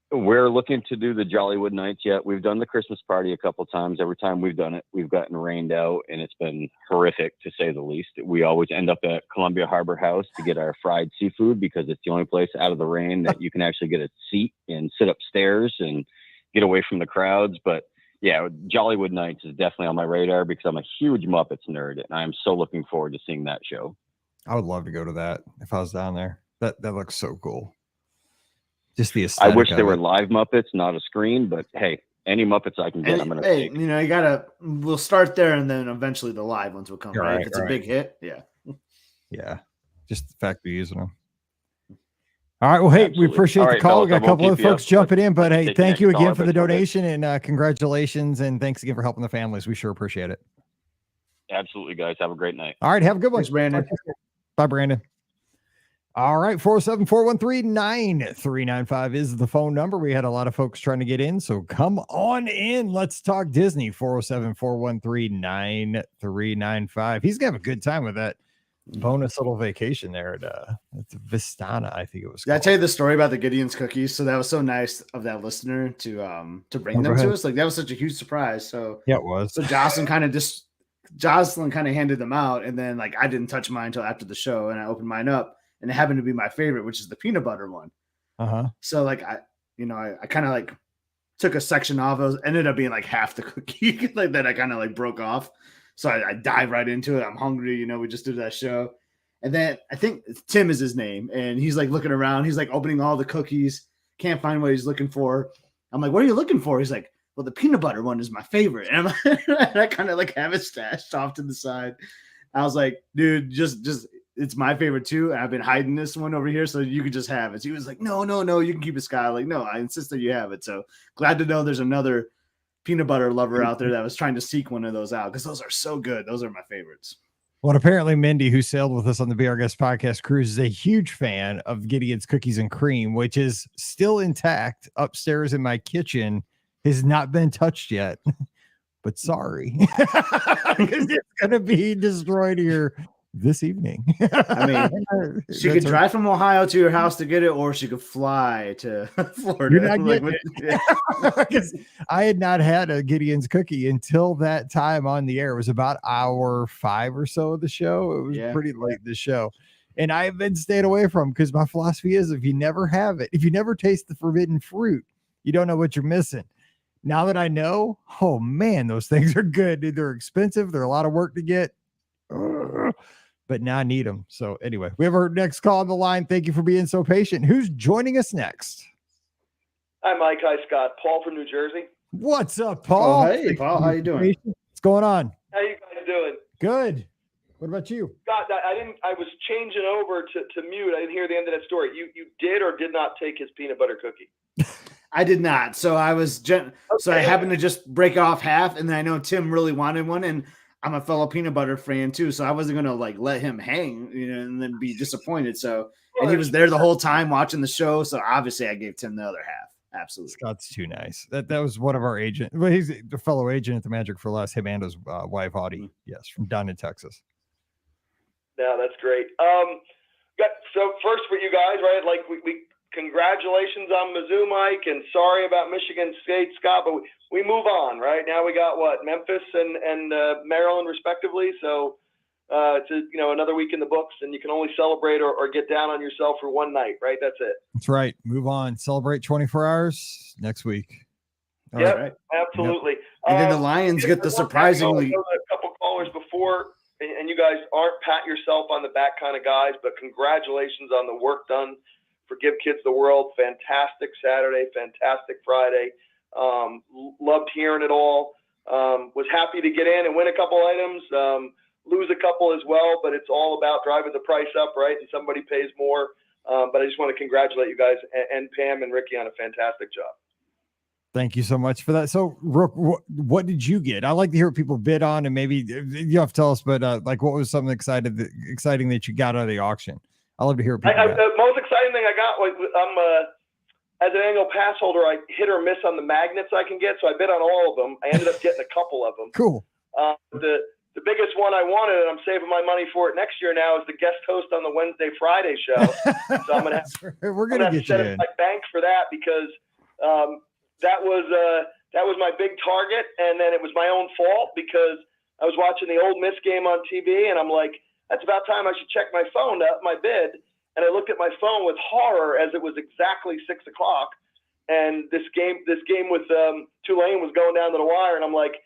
We're looking to do the Jollywood Nights yet. We've done the Christmas party a couple times. Every time we've done it, we've gotten rained out, and it's been horrific to say the least. We always end up at Columbia Harbor House to get our fried seafood because it's the only place out of the rain that you can actually get a seat and sit upstairs and get away from the crowds. But yeah, Jollywood Nights is definitely on my radar because I'm a huge Muppets nerd, and I'm so looking forward to seeing that show. I would love to go to that if I was down there. That looks so cool. Just the aesthetic. I wish they were live Muppets, not a screen, but hey, any Muppets I can get, I'm going to take. You know, we'll start there and then eventually the live ones will come, right? If it's a big hit. Yeah. Yeah. Just the fact we're using them. All right. Well, hey, we appreciate the call. We got a couple of folks jumping in, but hey, thank you again for the donation and congratulations. And thanks again for helping the families. We sure appreciate it. Absolutely, guys. Have a great night. All right. Have a good one. Thanks, Brandon. Bye, Brandon. All right, 407-413-9395 is the phone number. We had a lot of folks trying to get in, so come on in. Let's talk Disney. 407-413-9395. He's gonna have a good time with that bonus little vacation there at Vistana, I think it was. Did I tell you the story about the Gideon's cookies? So that was so nice of that listener to bring them to us. Like that was such a huge surprise. So yeah, it was. So Jocelyn kind of handed them out, and then like I didn't touch mine until after the show, and I opened mine up. And it happened to be my favorite, which is the peanut butter one. So like I kind of like took a section off. It ended up being like half the cookie like that I kind of like broke off. So I dive right into it. I'm hungry. You know, we just did that show. And then I think Tim is his name. And he's like looking around. He's like opening all the cookies. Can't find what he's looking for. I'm like, what are you looking for? He's like, well, the peanut butter one is my favorite. And I kind of like have it stashed off to the side. I was like, dude, just it's my favorite too. I've been hiding this one over here so you could just have it. So he was like, no, you can keep it, Scott. Like, no, I insist that you have it. So glad to know there's another peanut butter lover out there that was trying to seek one of those out because those are so good. Those are my favorites. Well, apparently Mindy, who sailed with us on the Be Our Guest podcast cruise, is a huge fan of Gideon's Cookies and Cream, which is still intact upstairs in my kitchen. Has not been touched yet, but sorry, because it's going to be destroyed here this evening. I mean, she could drive from Ohio to your house to get it, or she could fly to Florida. Because I had not had a Gideon's cookie until that time on the air. It was about hour 5 or so of the show. It was pretty late in the show. And I've been staying away from because my philosophy is if you never have it, if you never taste the forbidden fruit, you don't know what you're missing. Now that I know, oh man, those things are good. They're expensive. They're a lot of work to get. But now I need them. So anyway, we have our next call on the line. Thank you for being so patient. Who's joining us next? Hi, Mike. Hi, Scott. Paul from New Jersey. What's up, Paul? Oh, hey, Paul. How you doing? What's going on? How you guys doing? Good. What about you? Scott, I was changing over to mute. I didn't hear the end of that story. You did or did not take his peanut butter cookie? I did not. So I was so I happened to just break off half, and then I know Tim really wanted one, and I'm a fellow peanut butter fan too, so I wasn't gonna like let him hang, you know, and then be disappointed. So, and he was there the whole time watching the show. So obviously, I gave Tim the other half. Absolutely, Scott's too nice. That was one of our agents. Well, he's a fellow agent at the Magic for Less. Him and his wife Audie, yes, from down in Texas. Yeah, that's great. So first for you guys, right? Like we congratulations on Mizzou, Mike, and sorry about Michigan State, Scott, but we move on, right? Now we got Memphis and Maryland respectively. So it's another week in the books, and you can only celebrate or get down on yourself for one night, right? That's it. That's right. Move on. Celebrate 24 hours next week. Yeah, right. Absolutely. Yep. And then the Lions get the surprisingly. A couple callers before, and you guys aren't pat yourself on the back kind of guys, but congratulations on the work done for Give Kids the World. Fantastic Saturday, fantastic Friday. Loved hearing it all. Was happy to get in and win a couple items, lose a couple as well, but it's all about driving the price up, right? And somebody pays more. But I just want to congratulate you guys and Pam and Ricky on a fantastic job. Thank you so much for that. So, Rook, what did you get? I like to hear what people bid on, and maybe you have to tell us, but like, what was something exciting that you got out of the auction? I love to hear what people got. The most exciting thing I got was as an annual pass holder, I hit or miss on the magnets I can get, so I bid on all of them. I ended up getting a couple of them. Cool. The biggest one I wanted, and I'm saving my money for it next year now, is the guest host on the Wednesday Friday show. So I'm gonna get set you in. my bank for that, because that was my big target, and then it was my own fault because I was watching the Ole Miss game on TV, and I'm like, that's about time I should check my phone to up my bid. And I looked at my phone with horror as it was exactly 6 o'clock, and this game with Tulane was going down to the wire, and I'm like,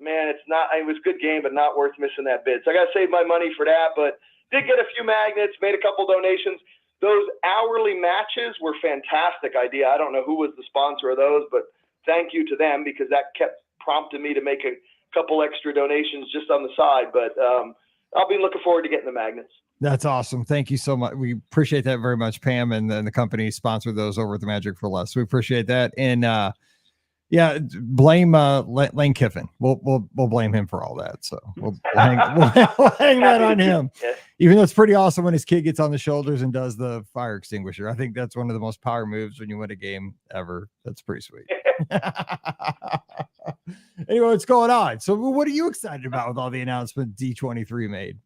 man, it was a good game, but not worth missing that bid. So I got to save my money for that, but did get a few magnets, made a couple donations. Those hourly matches were fantastic idea. I don't know who was the sponsor of those, but thank you to them, because that kept prompting me to make a couple extra donations just on the side. But I'll be looking forward to getting the magnets. That's awesome. Thank you so much. We appreciate that very much. Pam and the company sponsored those over at the Magic for Less. We appreciate that. And yeah, blame Lane Kiffin. We'll blame him for all that. So we'll hang that on him. Yeah. Even though it's pretty awesome when his kid gets on the shoulders and does the fire extinguisher. I think that's one of the most power moves when you win a game ever. That's pretty sweet. Anyway, what's going on? So what are you excited about with all the announcements D23 made?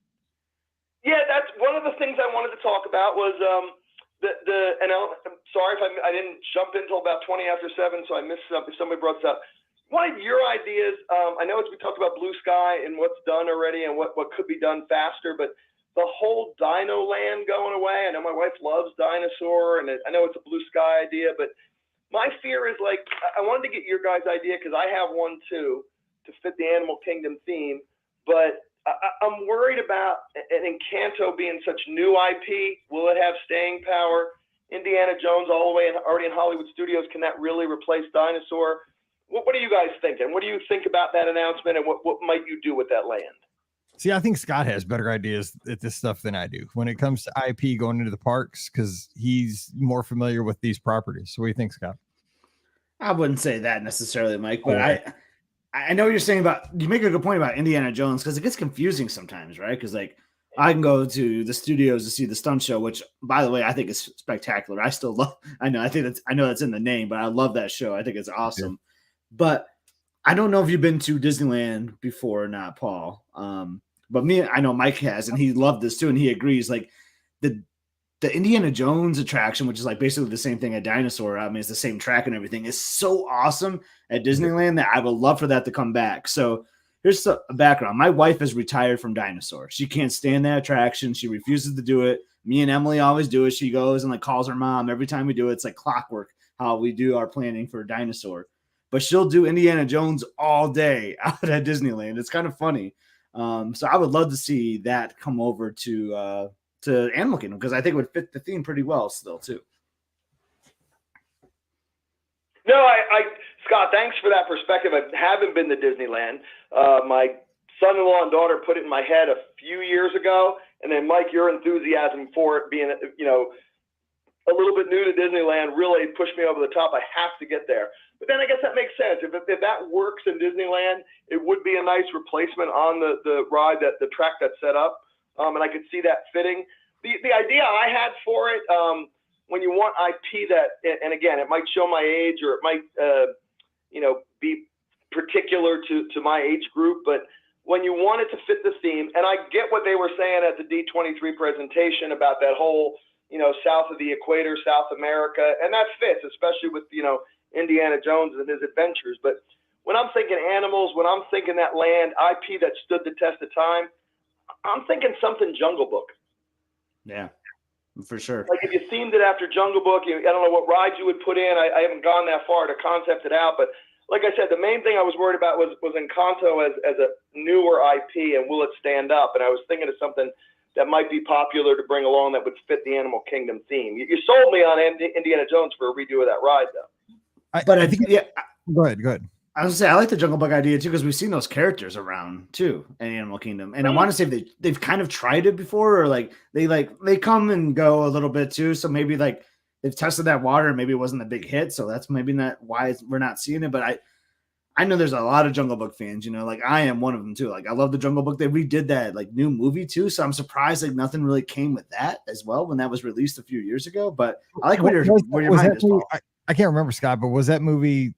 Yeah, that's one of the things I wanted to talk about was and I'm sorry if I didn't jump in until about 20 after 7, so I missed something. Somebody brought this up. One of your ideas, I know we talked about Blue Sky and what's done already and what could be done faster, but the whole Dino Land going away. I know my wife loves dinosaur, and I know it's a Blue Sky idea, but my fear is, like, I wanted to get your guys' idea because I have one too to fit the Animal Kingdom theme, but I'm worried about an Encanto being such new IP. Will it have staying power? Indiana Jones all the way already in Hollywood Studios. Can that really replace Dinosaur? What are you guys thinking? What do you think about that announcement, and what might you do with that land? See, I think Scott has better ideas at this stuff than I do when it comes to IP going into the parks, because he's more familiar with these properties. So what do you think, Scott? I wouldn't say that necessarily, Mike, but I know what you're saying you make a good point about Indiana Jones, because it gets confusing sometimes, right? Because, like, I can go to the studios to see the stunt show, which, by the way, I think is spectacular. I still love. I know that's in the name, but I love that show. I think it's awesome. Yeah. But I don't know if you've been to Disneyland before or not, Paul. But I know Mike has, and he loved this too, and he agrees. Like the Indiana Jones attraction, which is like basically the same thing at Dinosaur. I mean, it's the same track and everything. Is so awesome at Disneyland that I would love for that to come back. So here's a background. My wife is retired from Dinosaur. She can't stand that attraction. She refuses to do it. Me and Emily always do it. She goes and like calls her mom every time we do it. It's like clockwork how we do our planning for Dinosaur. But she'll do Indiana Jones all day out at Disneyland. It's kind of funny. So I would love to see that come over to Animal Kingdom, because I think it would fit the theme pretty well still too. No, Scott, thanks for that perspective. I haven't been to Disneyland. My son-in-law and daughter put it in my head a few years ago, and then Mike, your enthusiasm for it being, a little bit new to Disneyland really pushed me over the top. I have to get there. But then I guess that makes sense. If that works in Disneyland, it would be a nice replacement on the ride, the track that's set up. And I could see that fitting. The idea I had for it, when you want IP that, and again, it might show my age, or it might, be particular to my age group, but when you want it to fit the theme, and I get what they were saying at the D23 presentation about that whole south of the equator, South America, and that fits, especially with, Indiana Jones and his adventures. But when I'm thinking animals, when I'm thinking that land, IP that stood the test of time, I'm thinking something Jungle Book. Yeah, for sure. Like if you themed it after Jungle Book, I don't know what rides you would put in. I haven't gone that far to concept it out, but like I said, the main thing I was worried about was Encanto as a newer IP, and will it stand up? And I was thinking of something that might be popular to bring along that would fit the Animal Kingdom theme. You sold me on Indiana Jones for a redo of that ride, though. I think, yeah. Go ahead. I was gonna say I like the Jungle Book idea too because we've seen those characters around too in Animal Kingdom, and I want to say they've kind of tried it before, or they come and go a little bit too. So maybe like they've tested that water, and maybe it wasn't a big hit, so that's maybe not why we're not seeing it. But I know there's a lot of Jungle Book fans, like I am one of them too. Like I love the Jungle Book. They redid that like new movie too, so I'm surprised like nothing really came with that as well when that was released a few years ago. But I like where your mind is, Paul. I can't remember, Scott, but was that movie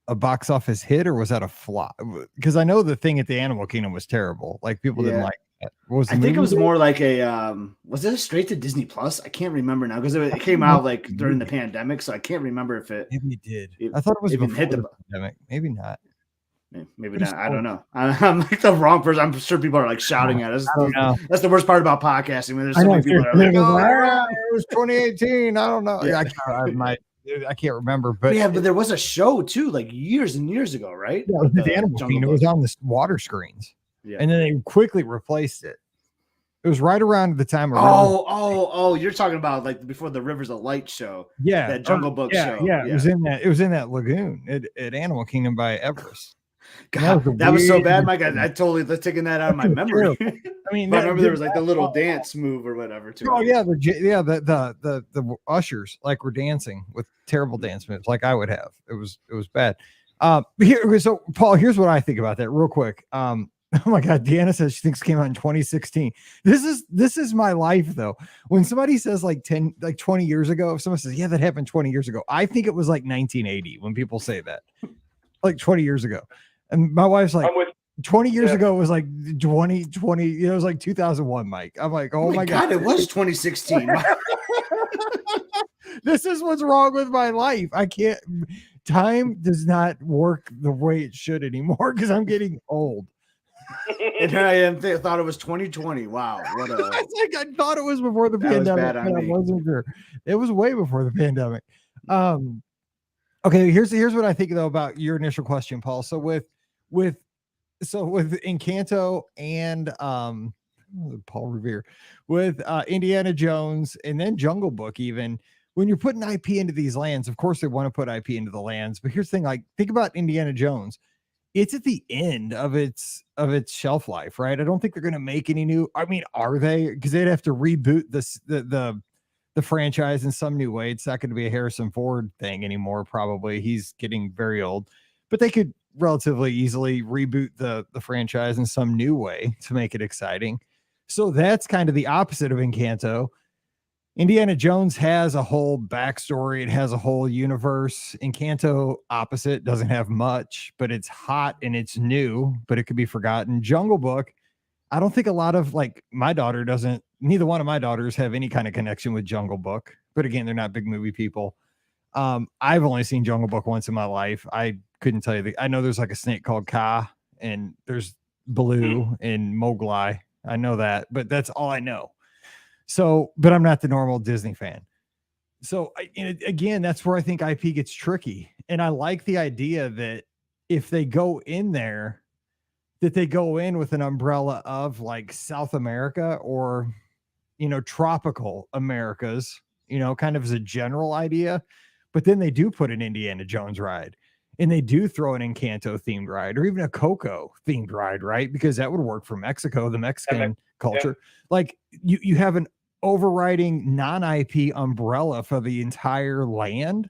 a box office hit or was that a flop? Because I know the thing at the Animal Kingdom was terrible. Like people didn't like that. I think it was more like a was it straight to Disney Plus? I can't remember now because it came out like during the pandemic, so I can't remember if it maybe did. I thought it was even before hit the pandemic. Maybe not. Maybe not. I don't know. I'm like the wrong person. I'm sure people are like shouting at us. That's the worst part about podcasting. When there's so many people that are like, it was 2018. I don't know. Yeah. I can't remember, but but there was a show too, like years and years ago, right? Yeah, the Animal Kingdom. It was on the water screens, and then they quickly replaced it. It was right around the time. You're talking about like before the Rivers of Light show. Yeah, that Jungle Book show. Yeah, it was in that. It was in that lagoon at Animal Kingdom by Everest. God, that was so bad, Mike. I totally taken that out of my memory. I mean, I remember there was like the little dance move or whatever too. Oh yeah, the ushers like were dancing with terrible dance moves, like I would have. It was bad. So Paul, here's what I think about that real quick. Oh my God, Deanna says she thinks it came out in 2016. This is my life though. When somebody says like 20 years ago, if someone says, yeah, that happened 20 years ago, I think it was like 1980 when people say that, like 20 years ago. And my wife's like, 20 years ago was like 2020. It was like 2001, Mike. I'm like, oh my God, it was 2016. This is what's wrong with my life. I can't. Time does not work the way it should anymore because I'm getting old. And here I am. Thought it was 2020. Wow, what a! I thought it was before the pandemic. But I wasn't sure. It was way before the pandemic. Okay, here's what I think though about your initial question, Paul. So with Encanto and Paul Revere, with Indiana Jones and then Jungle Book, even when you're putting IP into these lands, of course they want to put IP into the lands. But here's the thing: like think about Indiana Jones. It's at the end of its shelf life, right? I don't think they're going to make any new. I mean, are they? Because they'd have to reboot the franchise in some new way. It's not going to be a Harrison Ford thing anymore. Probably he's getting very old, but they could relatively easily reboot the franchise in some new way to make it exciting. So that's kind of the opposite of Encanto. Indiana Jones has a whole backstory. It has a whole universe. Encanto, opposite, doesn't have much, but it's hot and it's new, but it could be forgotten. Jungle Book, I don't think a lot of neither one of my daughters have any kind of connection with Jungle Book, but again, they're not big movie people. I've only seen Jungle Book once in my life. I couldn't tell you. I know there's like a snake called Ka, and there's Baloo and Mowgli. I know that, but that's all I know. So, but I'm not the normal Disney fan. So again, that's where I think IP gets tricky. And I like the idea that if they go in there, that they go in with an umbrella of like South America or, tropical Americas, kind of as a general idea. But then they do put an Indiana Jones ride and they do throw an Encanto themed ride or even a Coco themed ride, right? Because that would work for Mexico, the Mexican culture. Yeah. Like you have an overriding non-IP umbrella for the entire land,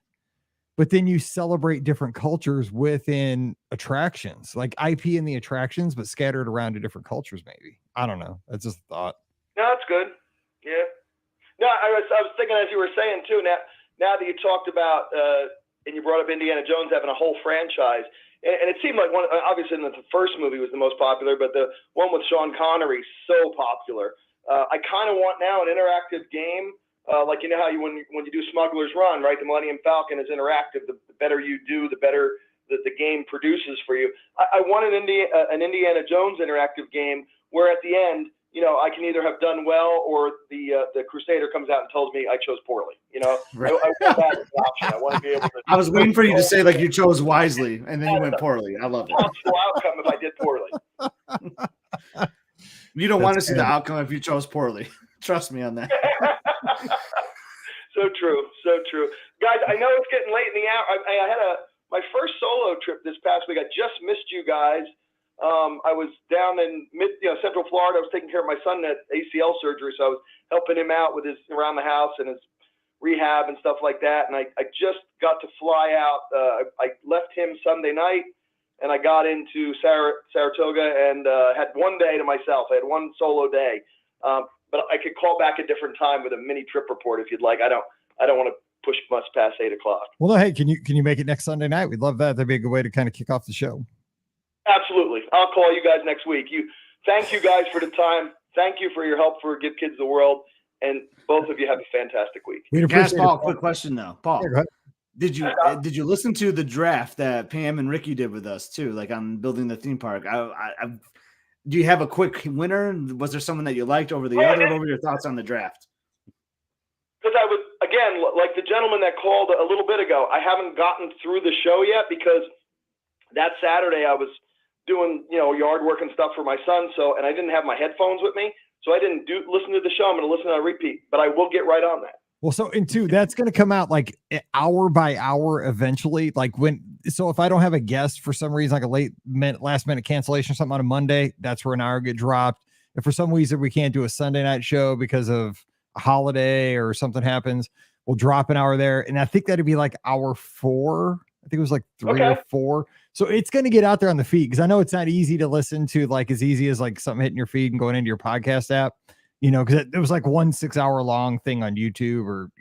but then you celebrate different cultures within attractions, like IP in the attractions, but scattered around to different cultures. Maybe. I don't know. That's just a thought. No, that's good. Yeah. No, I was thinking as you were saying too, now that you talked about, and you brought up Indiana Jones having a whole franchise, and it seemed like obviously the first movie was the most popular, but the one with Sean Connery, so popular. I kind of want now an interactive game Like, you know how when you do Smuggler's Run, right? The Millennium Falcon is interactive. The better you do, the better the game produces for you. I want an Indiana Jones interactive game where at the end, you know, I can either have done well or the Crusader comes out and tells me I chose poorly. You know, Right. I want that as an option. I want to be able to. I was waiting for you to say like you chose wisely and then you went poorly. I love it. Possible outcome if I did poorly. You don't want to see the outcome if you chose poorly. Trust me on that. So true, guys. I know it's getting late in the hour. I had my first solo trip this past week. I just missed you guys. I was down in Central Florida. I was taking care of my son at ACL surgery, so I was helping him out with his around the house and his rehab and stuff like that. And I just got to fly out. I left him Sunday night, and I got into Saratoga and had one day to myself. I had one solo day. But I could call back a different time with a mini trip report if you'd like. I don't want to push much past 8 o'clock. Well, no, hey, can you make it next Sunday night? We'd love that. That'd be a good way to kind of kick off the show. Absolutely. I'll call you guys next week. Thank you guys for the time. Thank you for your help for Give Kids the World. And both of you have a fantastic week. Ask Paul, quick question though. Paul, Yeah, did you listen to the draft that Pam and Ricky did with us too? Like on building the theme park. Do you have a quick winner? Was there someone that you liked over the other? What were your thoughts on the draft? Because I was, again, like the gentleman that called a little bit ago, I haven't gotten through the show yet because that Saturday I was doing, yard work and stuff for my son. And I didn't have my headphones with me. So I didn't listen to the show. I'm going to listen on repeat, but I will get right on that. Well, so in two, that's going to come out like hour by hour eventually. Like so if I don't have a guest for some reason, like a last minute cancellation or something on a Monday, that's where an hour get dropped. If for some reason we can't do a Sunday night show because of a holiday or something happens, we'll drop an hour there. And I think that'd be like hour 4. I think it was like 3 or 4. So it's going to get out there on the feed because I know it's not easy to listen to, like as easy as like something hitting your feed and going into your podcast app. Because it was like 1 6-hour long thing on YouTube or,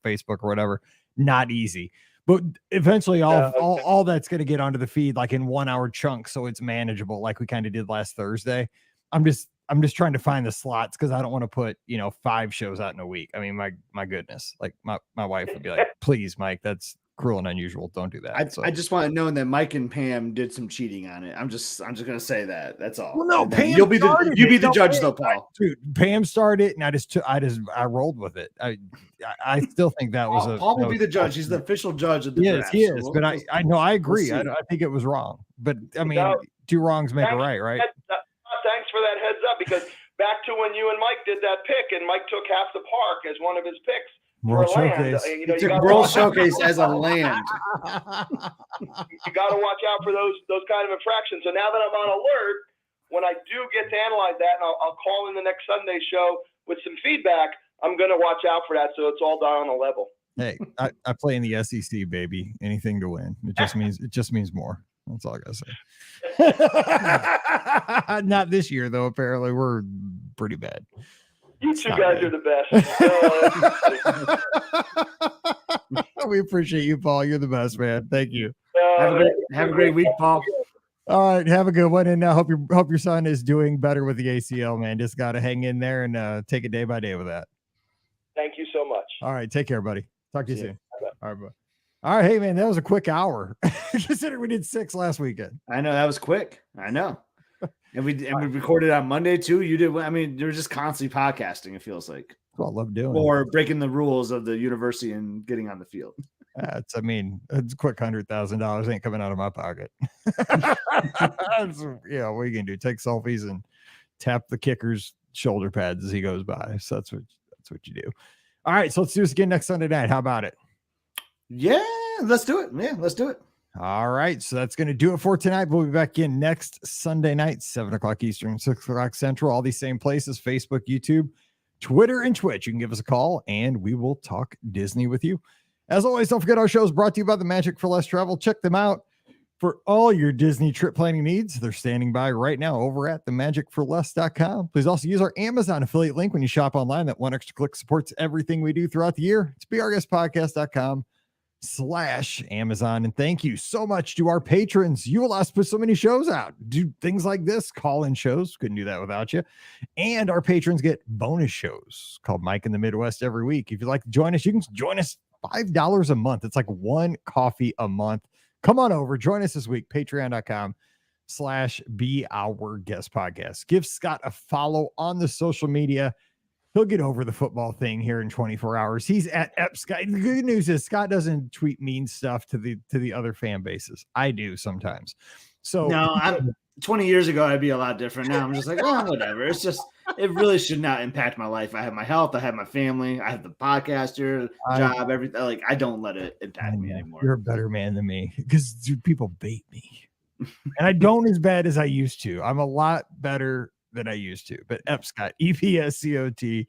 Facebook or whatever. Not easy. But eventually all that's going to get onto the feed like in 1 hour chunks. So it's manageable like we kind of did last Thursday. I'm just trying to find the slots because I don't want to put, 5 shows out in a week. I mean, my goodness, like my wife would be like, please, Mike, that's cruel and unusual. Don't do that. I just want to know that Mike and Pam did some cheating on it. I'm just gonna say that. That's all. Well, no, Pam you'll be the judge though, Paul. Dude, Pam started and I rolled with it. I still think that was Paul will be the judge. He's the official judge of the draft. He is. But I know I agree. I think it was wrong. But I mean, 2 wrongs make a right, right? Thanks for that heads up because back to when you and Mike did that pick and Mike took half the park as one of his picks. World Showcase. World Showcase as a land. You got to watch out for those kind of infractions. So now that I'm on alert, when I do get to analyze that, and I'll call in the next Sunday show with some feedback, I'm going to watch out for that so it's all done on a level. Hey, I play in the SEC, baby. Anything to win. It just means more. That's all I gotta say. Not this year, though. Apparently, we're pretty bad. You two guys are the best. We appreciate you, Paul. You're the best, man. Thank you. Have a great week, Paul. All right, have a good one, and hope your son is doing better with the ACL, man. Just got to hang in there and take it day by day with that. Thank you so much. All right, take care, buddy. Talk to you soon. All right, bye. All right, hey man, that was a quick hour. Considering we did 6 last weekend. I know that was quick. I know. And we recorded on Monday too. You did. I mean, you're just constantly podcasting. It feels like. Well, I love doing. Or breaking the rules of the university and getting on the field. It's a quick $100,000 ain't coming out of my pocket. Yeah, what are you gonna do? Take selfies and tap the kicker's shoulder pads as he goes by. So that's what you do. All right, so let's do this again next Sunday night. How about it? Yeah, let's do it. Yeah, let's do it. All right, so that's going to do it for tonight. We'll be back in next Sunday night, 7:00 Eastern, 6:00 Central, all these same places, Facebook, YouTube, Twitter, and Twitch. You can give us a call, and we will talk Disney with you. As always, don't forget our show is brought to you by the Magic for Less Travel. Check them out for all your Disney trip planning needs. They're standing by right now over at themagicforless.com. Please also use our Amazon affiliate link when you shop online. That one extra click supports everything we do throughout the year. It's brspodcast.com. patreon.com/Amazon. And thank you so much to our patrons. You allow us to put so many shows out, do things like this, call-in shows. Couldn't do that without you. And our patrons get bonus shows called Mike in the Midwest every week. If you'd like to join us, you can join us $5 a month. It's like one coffee a month. Come on over, join us this week, patreon.com/Be Our Guest Podcast. Give Scott a follow on the social media. He'll get over the football thing here in 24 hours. He's at Scott. The good news is Scott doesn't tweet mean stuff to the other fan bases. I do sometimes. So no, 20 years ago, I'd be a lot different. Now I'm just like, oh, whatever. It's just, it really should not impact my life. I have my health. I have my family. I have the podcaster job, everything. Like, I don't let it impact me anymore. You're a better man than me because people bait me. And I don't as bad as I used to. I'm a lot better than I used to. But Scott, EPSCOT.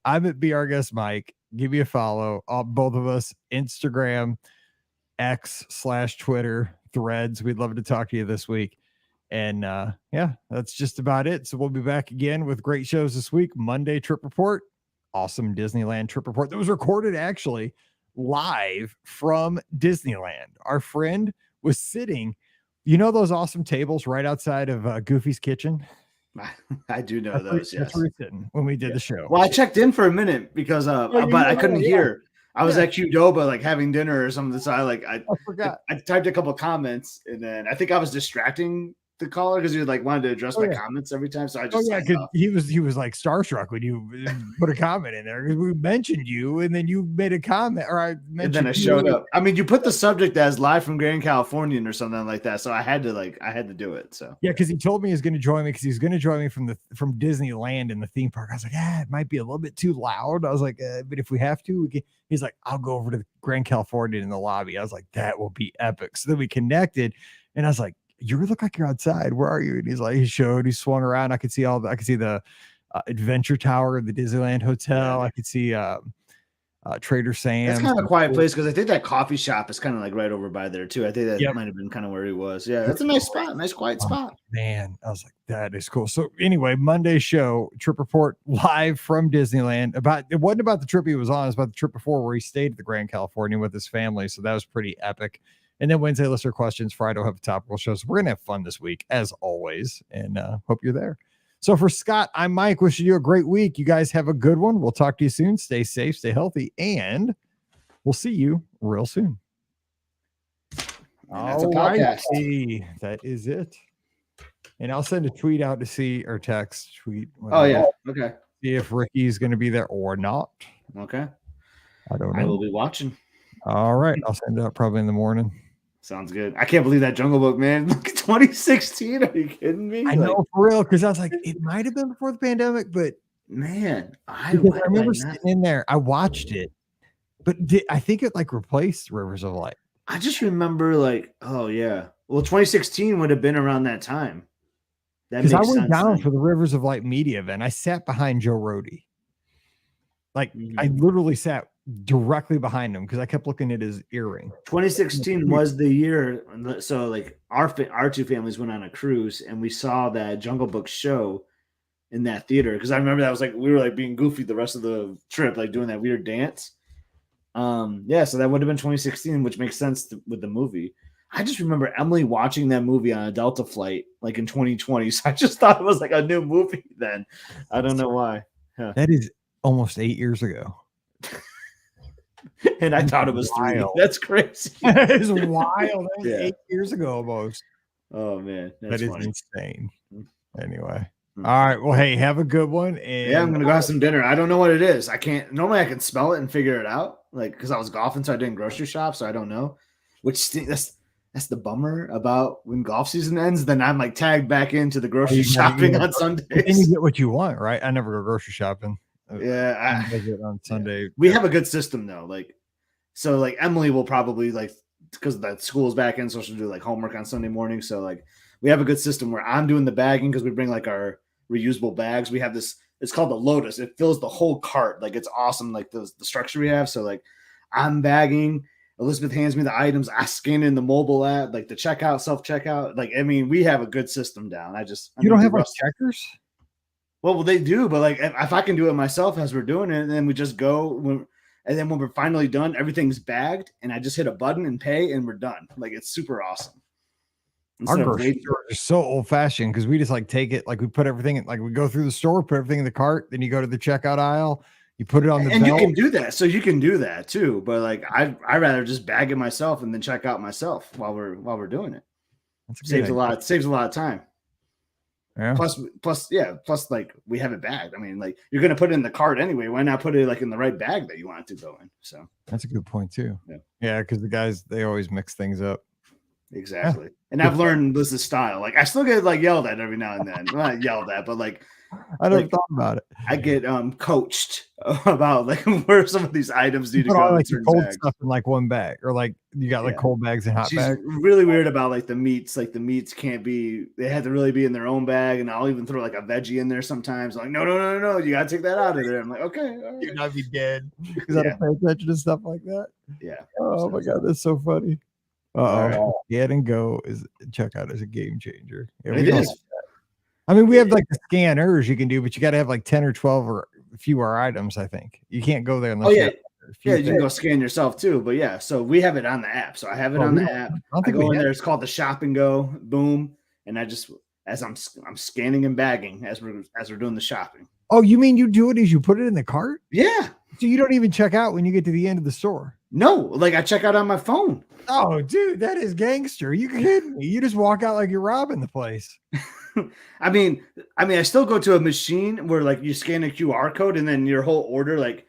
I'm at Be Our Guest Mike. Give me a follow. Both of us, Instagram, X/Twitter, Threads. We'd love to talk to you this week. And yeah, that's just about it. So we'll be back again with great shows this week. Monday trip report, awesome Disneyland trip report that was recorded actually live from Disneyland. Our friend was sitting, you know, those awesome tables right outside of Goofy's Kitchen. I do know those. Yes, that's where we were sitting when we did the show. Well, I checked in for a minute because but I couldn't hear. I was at Qdoba like having dinner or something. So I forgot. I typed a couple of comments and then I think I was distracting the caller because he like wanted to address my comments every time. So I just because he was like starstruck when you put a comment in there because we mentioned you and then you made a comment or I mentioned and then I showed up. I mean, you put the subject as live from Grand Californian or something like that. So I had to do it. So yeah, because he told me he's going to join me because he's going to join me from Disneyland in the theme park. I was like, it might be a little bit too loud. I was like, but if we have to, we can. He's like, I'll go over to the Grand Californian in the lobby. I was like, that will be epic. So then we connected, and I was like, you look like you're outside. Where are you? And he's like, he swung around. I could see the Adventure Tower of the Disneyland Hotel. I could see Trader Sam's. That's kind of a quiet place because I think that coffee shop is kind of like right over by there too. I think that might have been kind of where he was. Yeah, that's a nice spot, nice quiet spot. Man, I was like, that is cool. So anyway, Monday show, trip report live from Disneyland. It wasn't about the trip he was on, it was about the trip before where he stayed at the Grand Californian with his family. So that was pretty epic. And then Wednesday, listener questions. Friday, we'll have a topical show. So we're going to have fun this week, as always, and hope you're there. So for Scott, I'm Mike. Wishing you a great week. You guys have a good one. We'll talk to you soon. Stay safe, stay healthy, and we'll see you real soon. All right. That is it. And I'll send a tweet out to see, or text, tweet. Oh, yeah. Okay. See if Ricky's going to be there or not. Okay. I don't know. I will be watching. All right. I'll send it out probably in the morning. Sounds good. I can't believe that Jungle Book, man. 2016. Are you kidding me? I know for real, because I was like, it might have been before the pandemic, but man, I remember sitting in there. I watched it, but I think it like replaced Rivers of Light. I just remember like, oh yeah. Well, 2016 would have been around that time. Because I went down for the Rivers of Light media event. I sat behind Joe Rohde. Like I literally sat directly behind him because I kept looking at his earring. 2016 was the year. So like our two families went on a cruise and we saw that Jungle Book show in that theater. Because I remember that was like, we were like being goofy the rest of the trip, like doing that weird dance. Yeah, so that would have been 2016, which makes sense with the movie. I just remember Emily watching that movie on a Delta flight like in 2020. So I just thought it was like a new movie then. I don't know why. Yeah. That is almost 8 years ago. And I thought it was wild. 3. That's crazy. That is wild. That was 8 years ago almost. Oh man, that is insane. Anyway, all right. Well, hey, have a good one. And yeah, I'm gonna go have some dinner. I don't know what it is. I can't. Normally, I can smell it and figure it out. Like because I was golfing, so I didn't grocery shop, so I don't know. Which that's the bummer about when golf season ends. Then I'm like tagged back into the grocery shopping on Sundays. And you get what you want, right? I never go grocery shopping. Yeah, on Sunday. Yeah. We have a good system though. Like, so like Emily will probably like because the school's back in, so she'll do like homework on Sunday morning. So like we have a good system where I'm doing the bagging because we bring like our reusable bags. We have this. It's called the Lotus. It fills the whole cart. Like it's awesome. Like the structure we have. So like I'm bagging. Elizabeth hands me the items. I scan in the mobile app, like the checkout, self checkout. Like I mean, we have a good system down. You don't have like checkers. Well, they do, but like if I can do it myself as we're doing it, then we just go And then when we're finally done, everything's bagged, and I just hit a button and pay, and we're done. Like, it's super awesome. Our grocery store is so old fashioned because we just like take it, like we put everything in, like we go through the store, put everything in the cart, then you go to the checkout aisle, you put it on the and belt. you can do that. So you can do that too. But like I rather just bag it myself and then check out myself while we're doing it. Saves a lot of time. Yeah. Plus like we have it bagged. I mean, like you're gonna put it in the cart anyway. Why not put it like in the right bag that you want it to go in? So that's a good point too. Yeah, because the guys, they always mix things up. Exactly. Yeah. And I've learned this is style. Like I still get like yelled at every now and then. Well, not yelled at, but like I never thought about it. I get coached about like where some of these items need to go. Like cold stuff in like one bag, or like you got like cold bags and hot bags. Really weird about like the meats. Like the meats can't be. They had to really be in their own bag, and I'll even throw like a veggie in there sometimes. Like no, you gotta take that out of there. I'm like, okay, all right. You'd not be dead because I don't pay attention to stuff like that. Yeah. Oh my god, that's so funny. Get and go is checkout is a game changer. Yeah, it is. I mean, we have like the scanners you can do, but you got to have like 10 or 12 or fewer items. I think you can't go there unless. You can go scan yourself too. But yeah, so we have it on the app. So I have it on the app. I go in there. It's called the Shop and Go. Boom, and I just as I'm scanning and bagging as we're doing the shopping. Oh, you mean you do it as you put it in the cart? Yeah. So you don't even check out when you get to the end of the store? No, like I check out on my phone. Oh, dude, that is gangster. You kidding me? You just walk out like you're robbing the place. I mean, I still go to a machine where like you scan a QR code and then your whole order like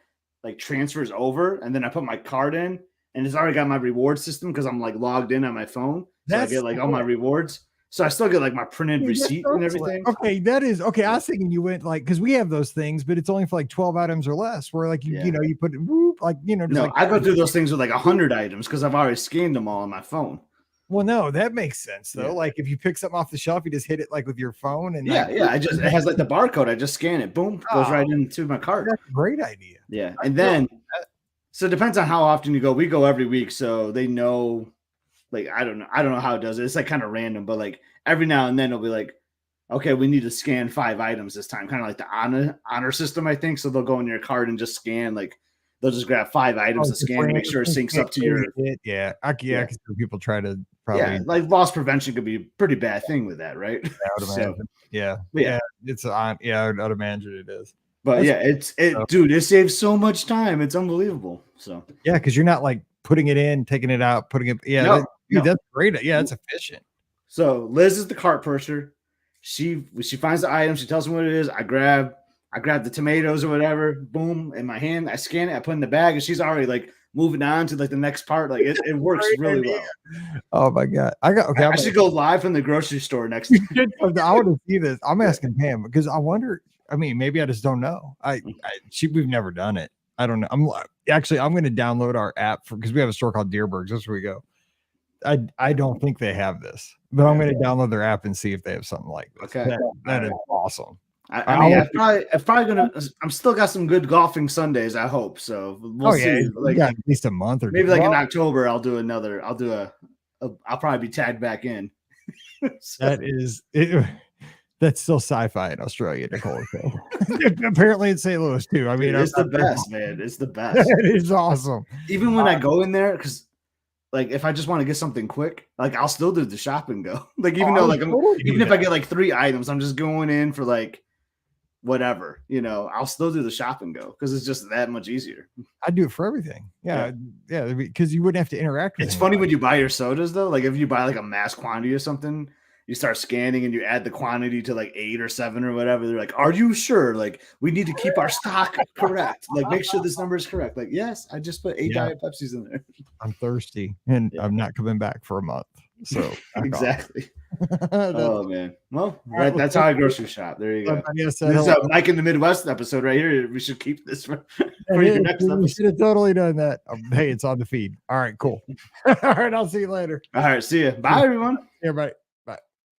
transfers over, and then I put my card in, and it's already got my reward system because I'm like logged in on my phone. So I get like all my rewards. So I still get like my printed receipt and everything. Okay, that is okay. I was thinking you went like because we have those things, but it's only for like 12 items or less. Where like you know you put it like just no, like I go through those things with like 100 items because I've already scanned them all on my phone. Well, no, that makes sense though. Yeah. Like if you pick something off the shelf, you just hit it like with your phone and it has like the barcode. I just scan it, boom, goes right into my cart. That's a great idea. Yeah, and then so it depends on how often you go. We go every week, so they know. Like I don't know how it does it. It's like kind of random, but like every now and then it'll be like, okay, we need to scan 5 items this time, kind of like the honor system, I think. So they'll go in your card and just scan like. They'll just grab 5 items to scan and make sure it syncs up to your. Yeah, because people try to probably. Yeah, like loss prevention could be a pretty bad thing with that, right? Yeah, it's on. Yeah, I'd imagine it is. But dude, it saves so much time. It's unbelievable. So yeah, because you're not like putting it in, taking it out, putting it. Yeah, that's great. Yeah, it's efficient. So Liz is the cart purser. She finds the item. She tells me what it is. I grab the tomatoes or whatever, boom, in my hand. I scan it, I put it in the bag, and she's already like moving on to like the next part. Like it works really well. Oh my god. I should go live from the grocery store next time. I want to see this. I'm asking Pam because I wonder, I mean, maybe I just don't know. We've never done it. I don't know. I'm going to download our app because we have a store called Deerberg's. That's where we go. I don't think they have this, but I'm going to download their app and see if they have something like this. Okay. That is awesome. I'm probably gonna. I'm still got some good golfing Sundays. I hope so. We'll see. Like at least a month or maybe like in October. I'll do another. I'll probably be tagged back in. That is it. That's still sci-fi in Australia, Nicole. Apparently in St. Louis too. I mean, it's the best, man. It's the best. It is awesome. Even when I go in there, because like if I just want to get something quick, like I'll still do the shop and go. Like even though like even if I get like 3 items, I'm just going in for like. Whatever, I'll still do the shop and go because it's just that much easier. I do it for everything. Yeah, because you wouldn't have to interact with It's funny when you buy your sodas though. Like if you buy like a mass quantity or something, you start scanning and you add the quantity to like 8 or 7 or whatever. They're like, "Are you sure? Like we need to keep our stock correct. Like make sure this number is correct." Like, yes, I just put 8 Diet Pepsis in there. I'm thirsty and I'm not coming back for a month. So exactly. Oh man. Well, that's how I grocery shop. There you go. This is a Mike in the Midwest episode right here. We should keep this for your next episode. We should have totally done that. Hey, it's on the feed. All right, cool. All right, I'll see you later. All right, see you. Bye, everyone. Yeah, bye.